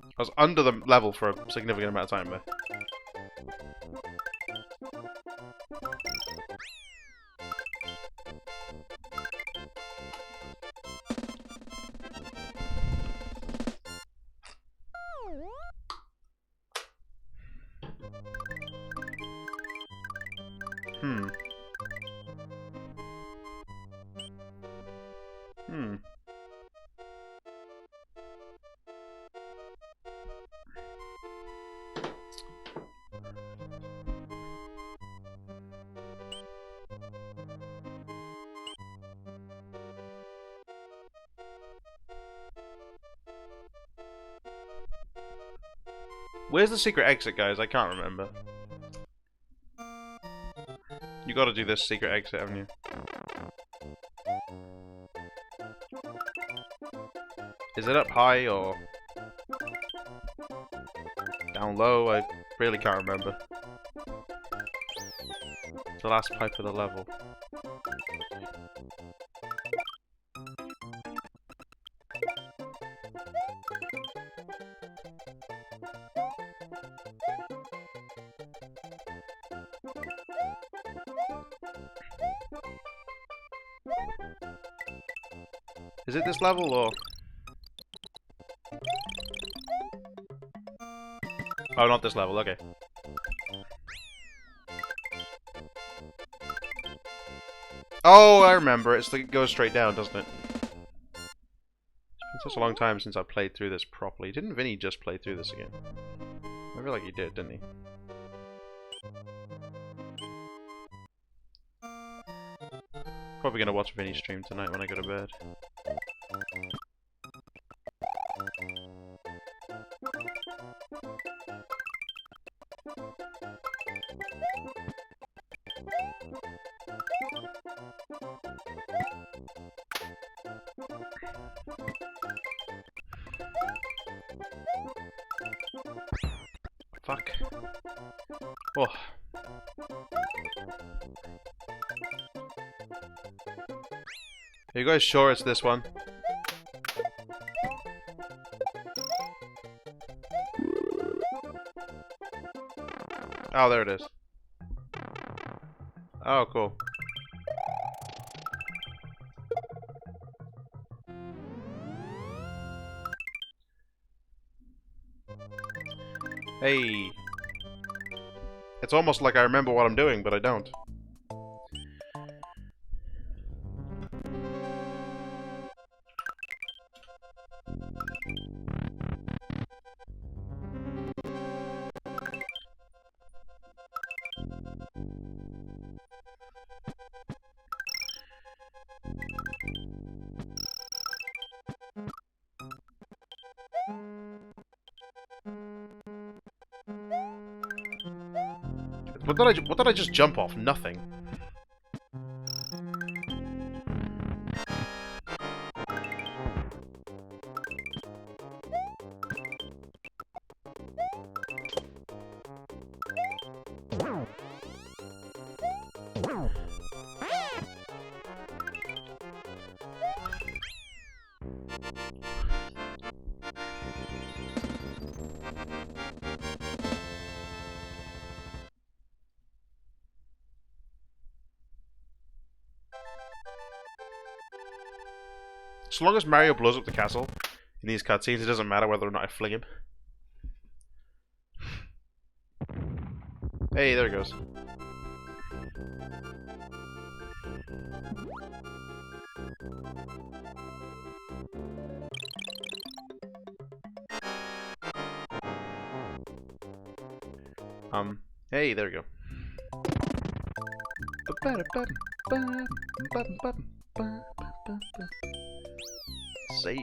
I was under the level for a significant amount of time there. Where's the secret exit, guys? I can't remember. You gotta do this secret exit, haven't you? Is it up high or down low? I really can't remember. It's the last pipe of the level. Is it this level or? Oh, not this level, okay. Oh, I remember. It's it goes straight down, doesn't it? It's been such a long time since I played through this properly. Didn't Vinny just play through this again? I feel like he did, didn't he? Probably gonna watch Vinny's stream tonight when I go to bed. Fuck. Oh. Are you guys sure it's this one? Oh, there it is. Oh, cool. Hey. It's almost like I remember what I'm doing, but I don't. What did I just jump off? Nothing. As long as Mario blows up the castle in these cutscenes, it doesn't matter whether or not I fling him. Hey, there it goes. Hey, there we go. Save.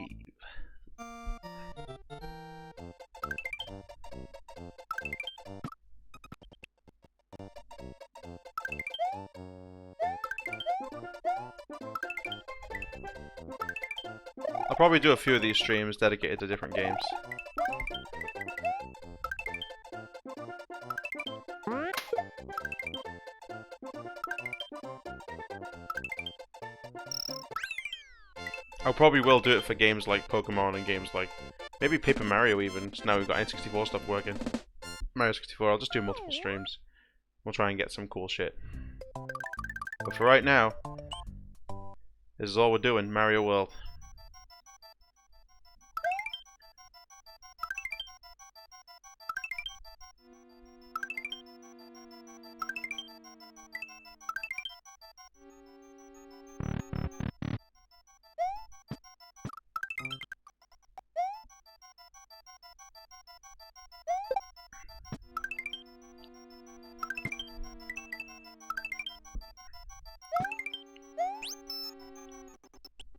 I'll probably do a few of these streams dedicated to different games. I probably will do it for games like Pokemon and games like maybe Paper Mario even. So now we've got N64 stuff working. Mario 64, I'll just do multiple streams. We'll try and get some cool shit. But for right now, this is all we're doing, Mario World.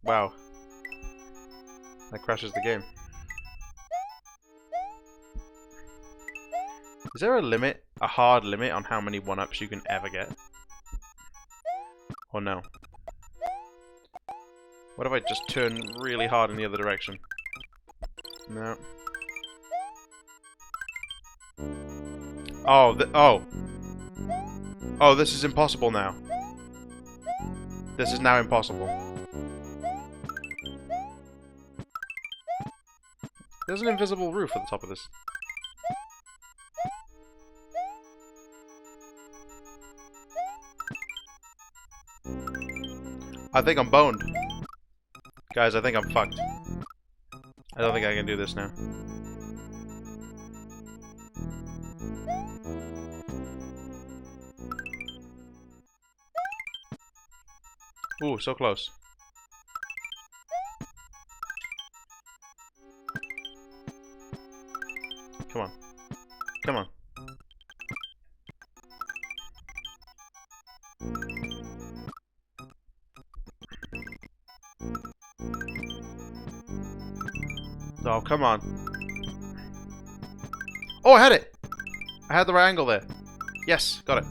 Wow. That crashes the game. Is there a limit, a hard limit on how many 1-ups you can ever get? Or no? What if I just turn really hard in the other direction? No. Oh, oh, this is impossible now. This is now impossible. There's an invisible roof at the top of this. I think I'm boned. Guys, I think I'm fucked. I don't think I can do this now. Ooh, so close. Come on. Come on. Oh, come on. Oh, I had it! I had the right angle there. Yes, got it.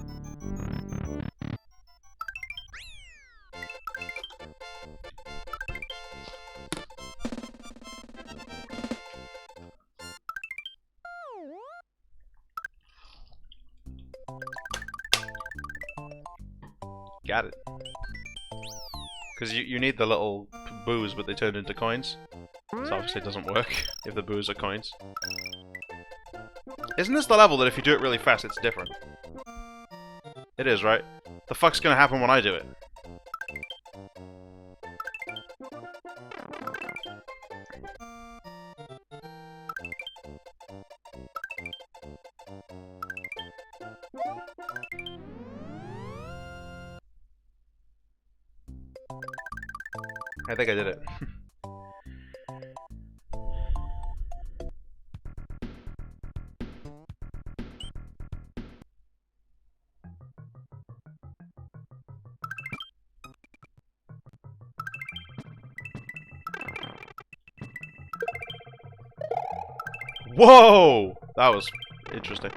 Got it. Because you need the little boos, but they turn into coins. So obviously it doesn't work if the boos are coins. Isn't this the level that if you do it really fast, it's different? It is, right? The fuck's gonna happen when I do it? I think I did it. Whoa! That was interesting.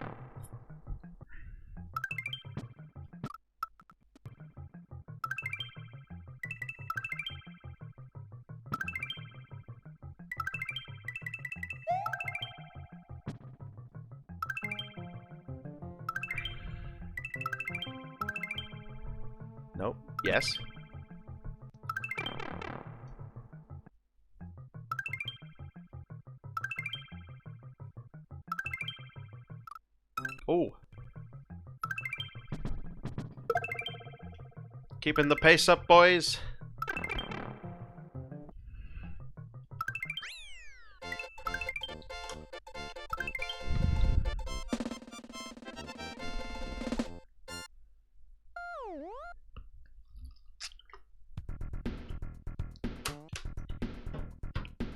Nope. Yes. Oh. Keeping the pace up, boys.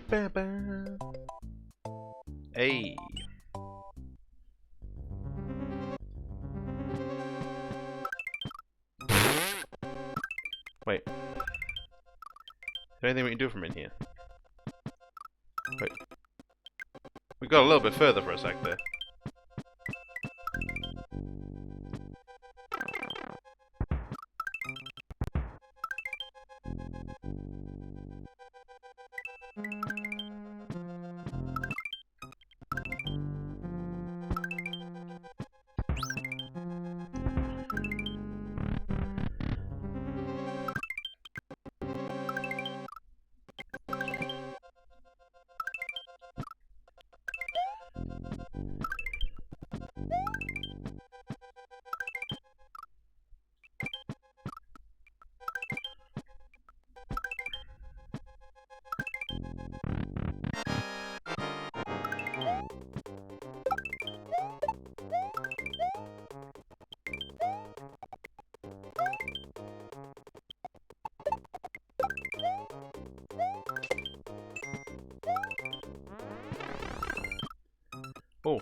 Hey. Wait. Is there anything we can do from in here? Wait. We got a little bit further for a sec there. Oh.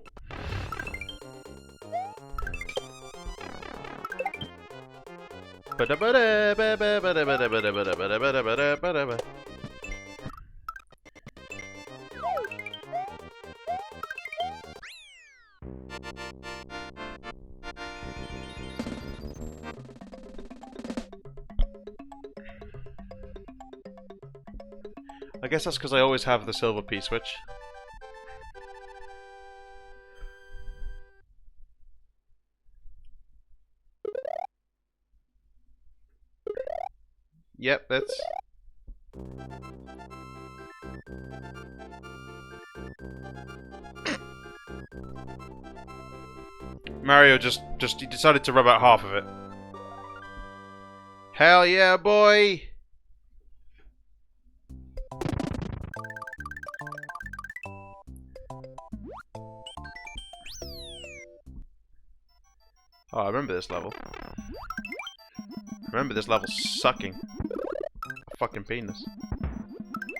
I guess that's because I always have the silver P-switch. Yep, that's... Mario just he decided to rub out half of it. Hell yeah, boy! Oh, I remember this level. Remember this level sucking. A fucking penis.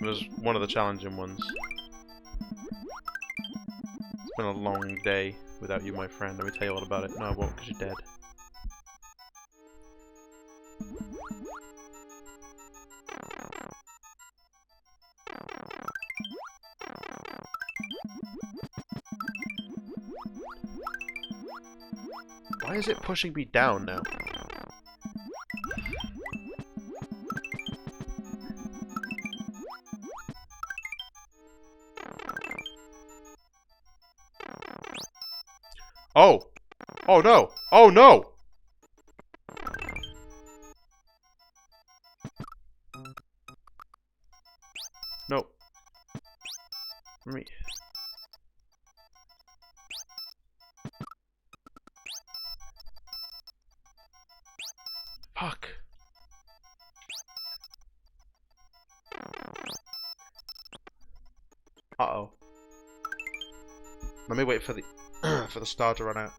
It was one of the challenging ones. It's been a long day without you, my friend. Let me tell you all about it. No, I won't, because you're dead. Why is it pushing me down now? Oh! Oh no! Oh no! No. Let me... Fuck. Uh-oh. Let me wait for the for the star to run out.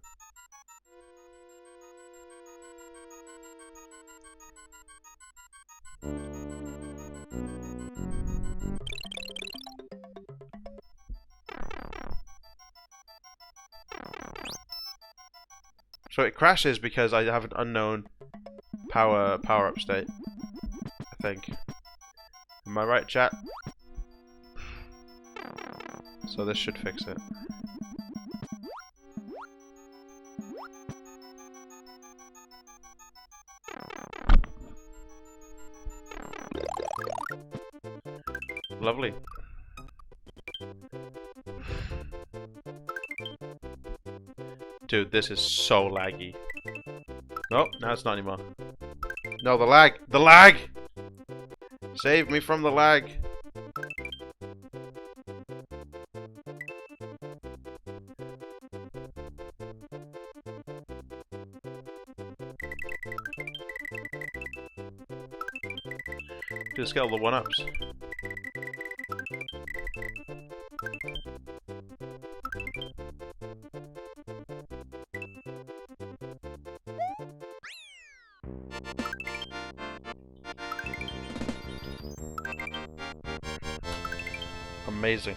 So it crashes because I have an unknown power-up state, I think. Am I right, chat? So this should fix it. Lovely. Dude, this is so laggy. Nope, now it's not anymore. No, the lag! The lag! Save me from the lag! Just get all the one-ups. amazing.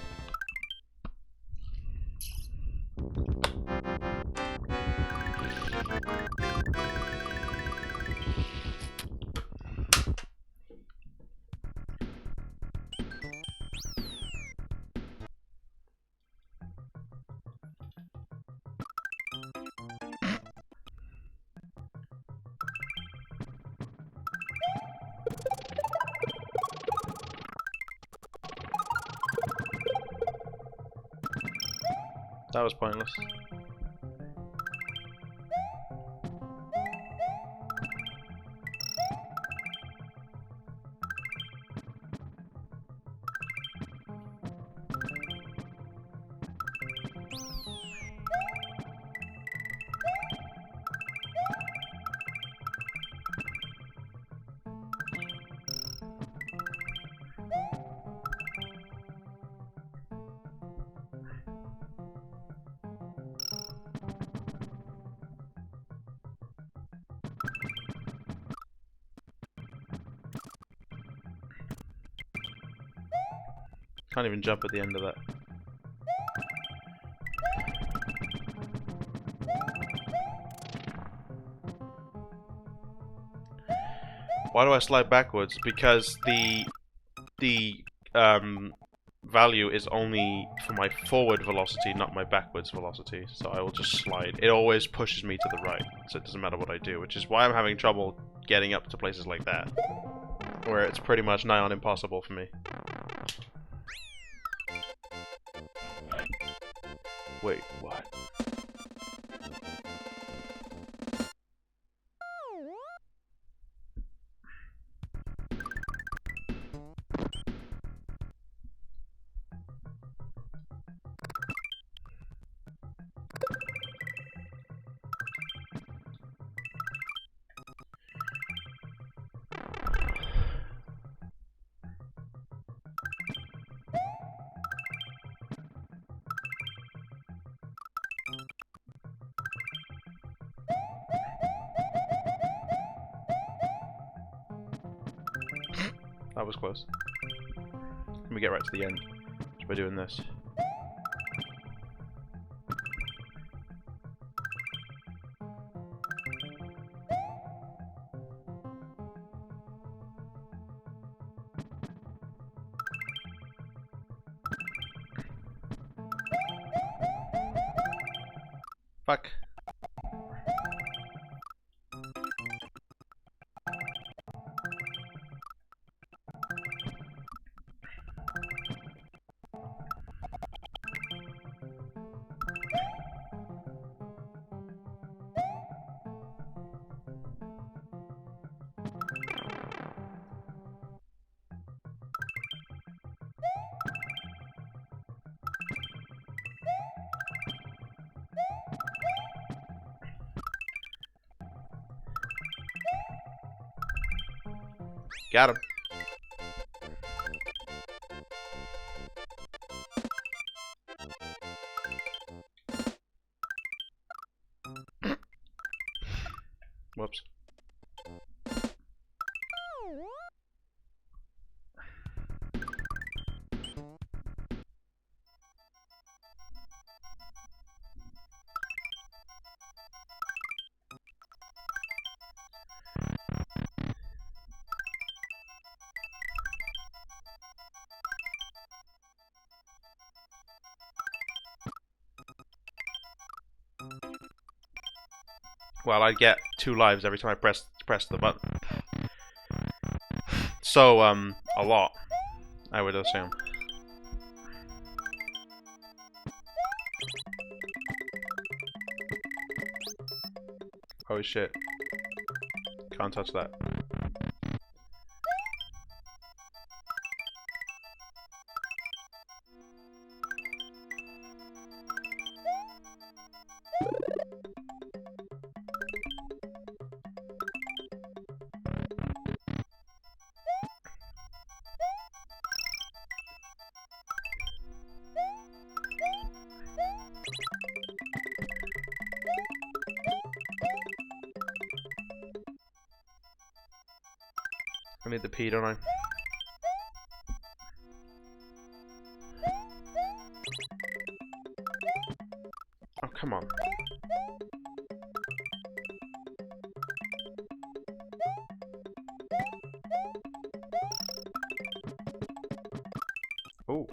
That was pointless. Can't even jump at the end of that. Why do I slide backwards? Because the value is only for my forward velocity, not my backwards velocity. So I will just slide. It always pushes me to the right, so it doesn't matter what I do, which is why I'm having trouble getting up to places like that, where it's pretty much nigh on impossible for me. Wait, what? That was close. Let me get right to the end just by doing this. Fuck. Got him. Whoops. Well, I'd get 2 lives every time I press the button. So, a lot, I would assume. Oh shit. Can't touch that. I need the pee, don't I? come on. Oh.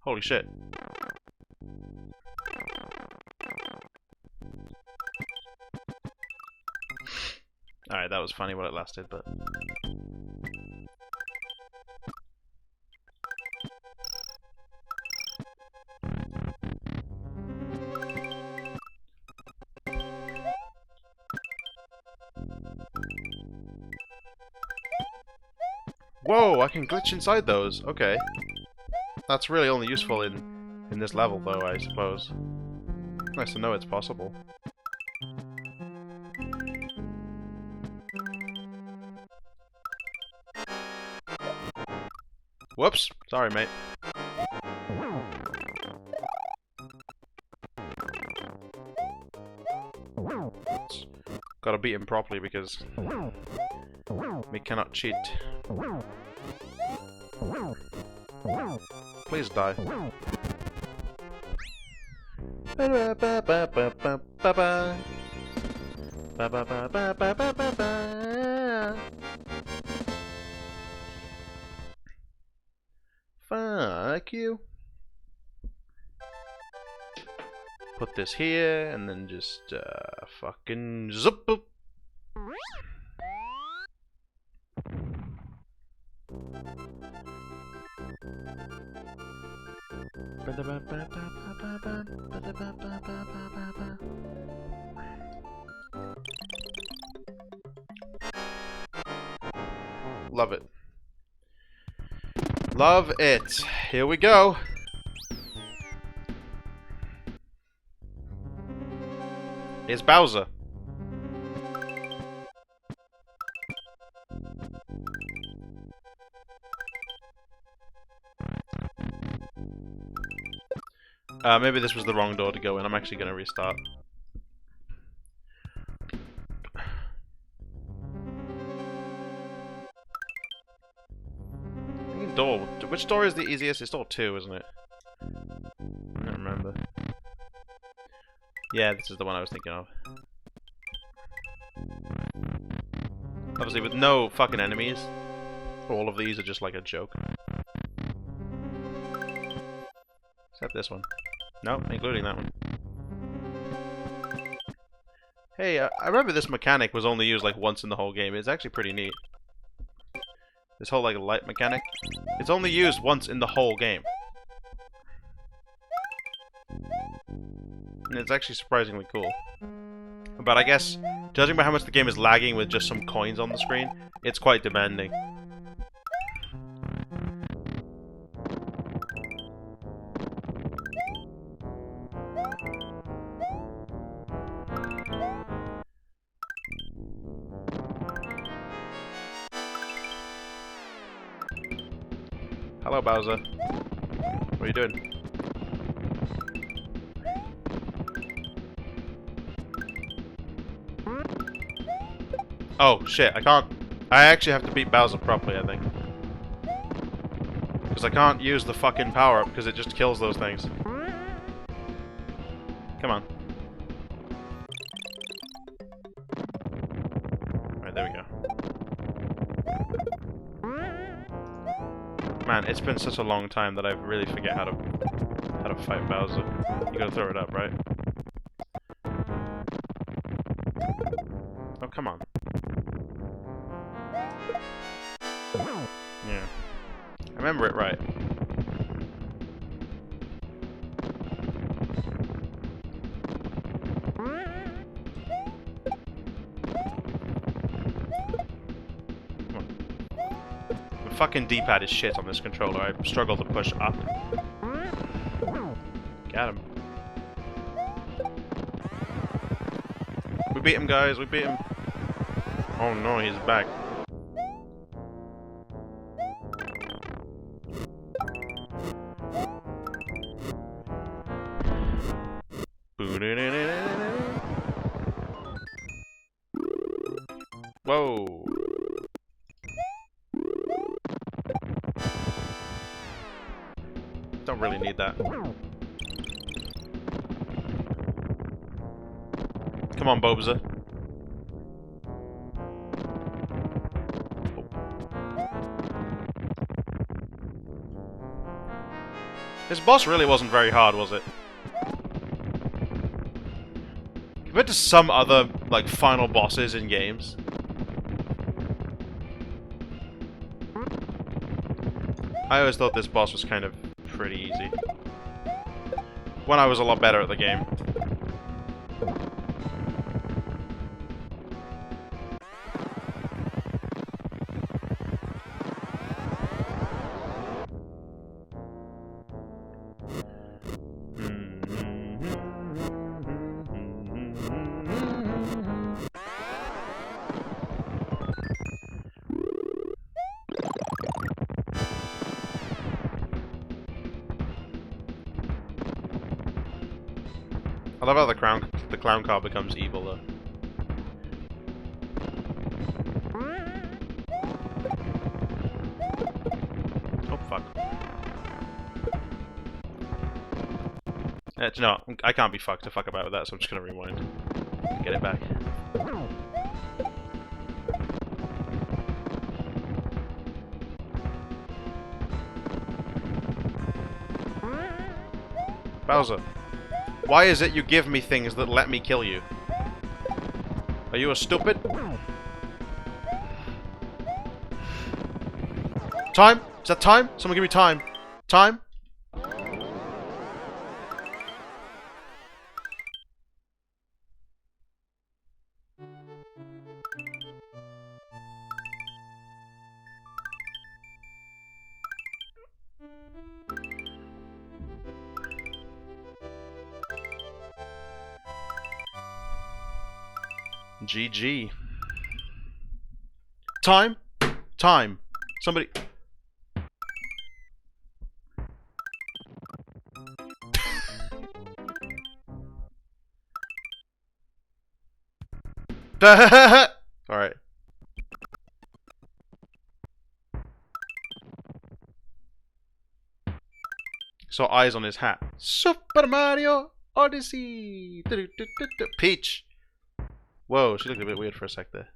Holy shit. Alright, that was funny while it lasted, but... Whoa, I can glitch inside those. Okay. That's really only useful in this level, though, I suppose. Nice to know it's possible. Whoops. Sorry, mate. Gotta beat him properly because we cannot cheat. Please die. Fuck you. Put this here and then just fucking zip. Love it. Love it. Here we go. Here's Bowser. Maybe this was the wrong door to go in. I'm actually going to restart. Door. Which door is the easiest? It's door 2, isn't it? I don't remember. Yeah, this is the one I was thinking of. Obviously, with no fucking enemies, all of these are just like a joke. Except this one. No, including that one. Hey, I remember this mechanic was only used like once in the whole game. It's actually pretty neat. This whole like light mechanic. It's only used once in the whole game. And it's actually surprisingly cool. But I guess, judging by how much the game is lagging with just some coins on the screen, it's quite demanding. Hello, Bowser. What are you doing? Oh, shit, I can't... I actually have to beat Bowser properly, I think. Because I can't use the fucking power-up, because it just kills those things. Come on. Alright, there we go. Man, it's been such a long time that I really forget how to fight Bowser. You gotta throw it up, right? Oh, come on. Yeah. I remember it right. The fucking D-pad is shit on this controller. I struggle to push up. Got him. We beat him, guys. We beat him. Oh no, he's back. Whoa. Don't really need that. Come on, Bobza. This boss really wasn't very hard, was it? Compared to some other, like, final bosses in games. I always thought this boss was kind of pretty easy. When I was a lot better at the game. I love how the clown car becomes evil though. Oh fuck. No, I can't be fucked to fuck about with that, so I'm just gonna rewind. Get it back. Bowser. Why is it you give me things that let me kill you? Are you a stupid? Time? Is that time? Someone give me time. Time? GG. Time? Time. Somebody... Alright. So eyes on his hat. Super Mario Odyssey! Peach! Whoa, she looked a bit weird for a sec there.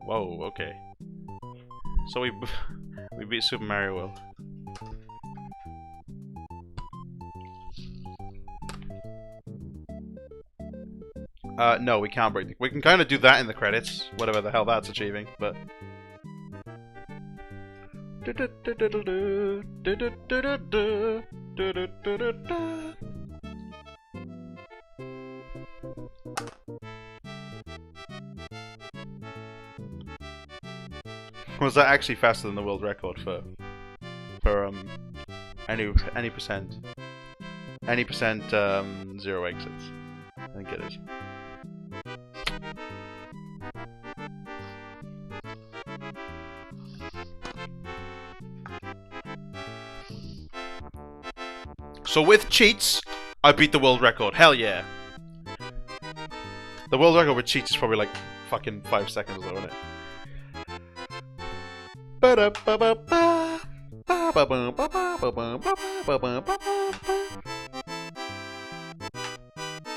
Whoa, okay. So we beat Super Mario World. No, we can't break. We can kind of do that in the credits, whatever the hell that's achieving, but. Was that actually faster than the world record for any percent zero exits? I think it is. So with cheats, I beat the world record. Hell yeah. The world record with cheats is probably like fucking 5 seconds though, isn't it?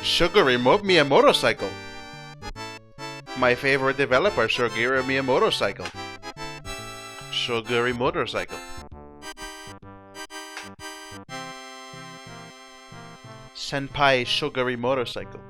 Sugary Miyamoto. My favorite developer, Sugary Miyamoto. Sugary Motorcycle. Senpai Sugary Motorcycle.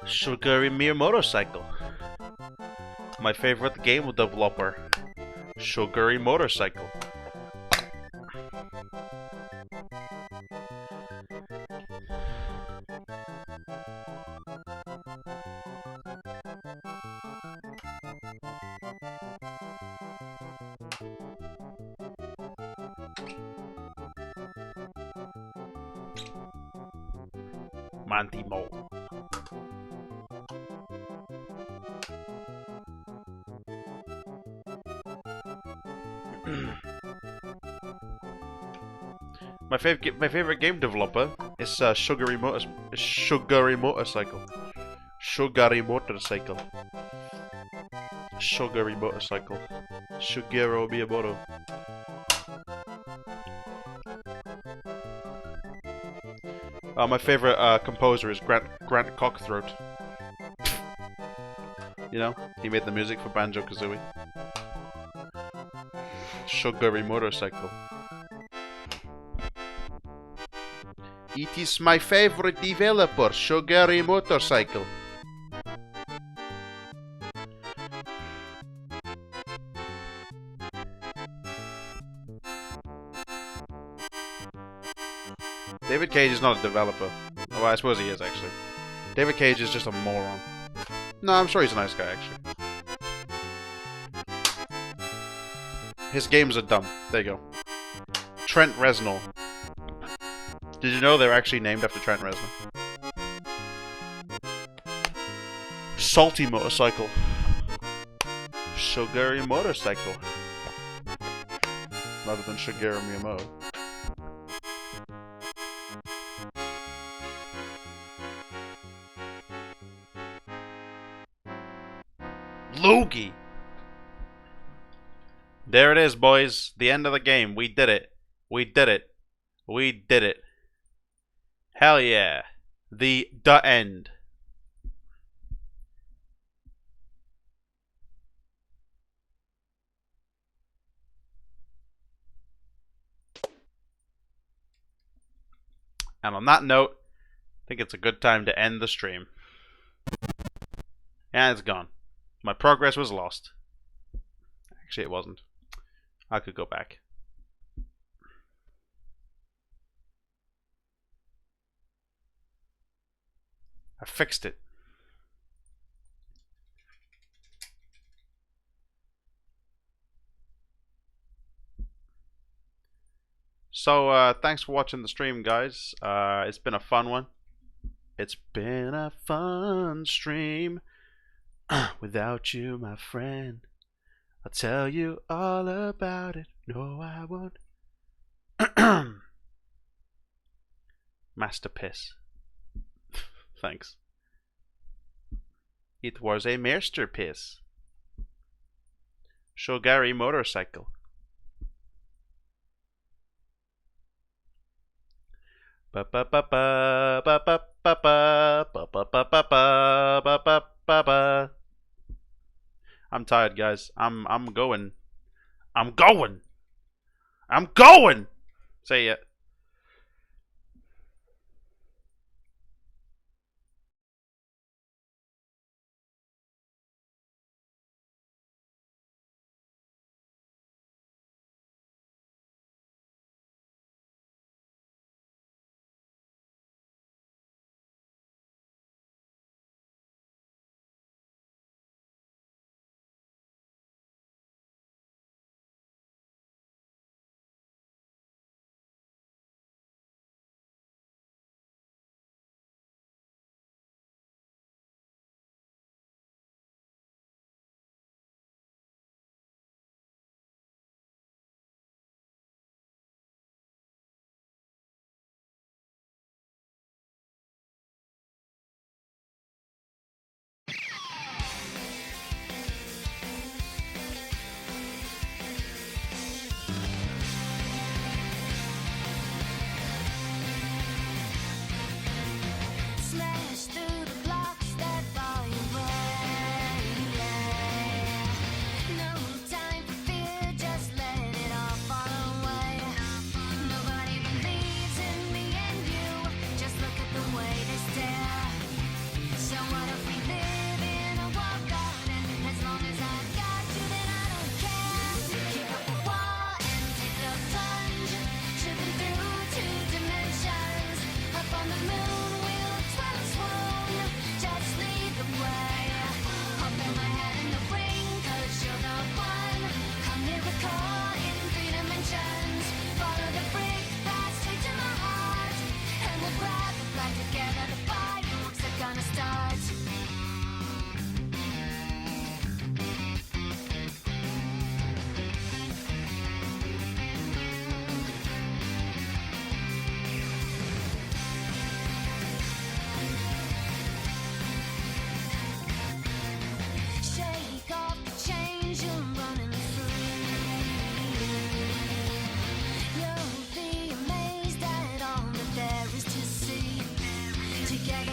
Shigeru Miyamoto Cycle. My favorite game developer. Shigeru Motorcycle. Monty Mole. My favorite game developer is Sugary Motorcycle. Sugary Motorcycle. Shigeru Motorcycle. Shigeru Miyamoto. My favorite composer is Grant Cockthroat. You know, he made the music for Banjo-Kazooie. Shigeru Motorcycle. It is my favorite developer, Shigeru Motorcycle. David Cage is not a developer. Well, I suppose he is, actually. David Cage is just a moron. No, I'm sure he's a nice guy, actually. His games are dumb. There you go. Trent Reznor. Did you know they're actually named after Trent Reznor? Salty Motorcycle. Shigeru Motorcycle. Rather than Shigeru Miyamoto. Loogie! There it is, boys. The end of the game. We did it. We did it. We did it. Hell yeah. The end. And on that note, I think it's a good time to end the stream. And it's gone. My progress was lost. Actually, it wasn't. I could go back. I fixed it. So, thanks for watching the stream, guys. It's been a fun one. It's been a fun stream. Without you, my friend. I'll tell you all about it. No, I won't. Master Piss. Thanks. It was a masterpiece. Shigeru Motorcycle. Ba ba ba ba ba ba ba ba ba ba ba ba ba ba ba ba. I'm tired, guys. I'm going. I'm going. I'm going. Say it.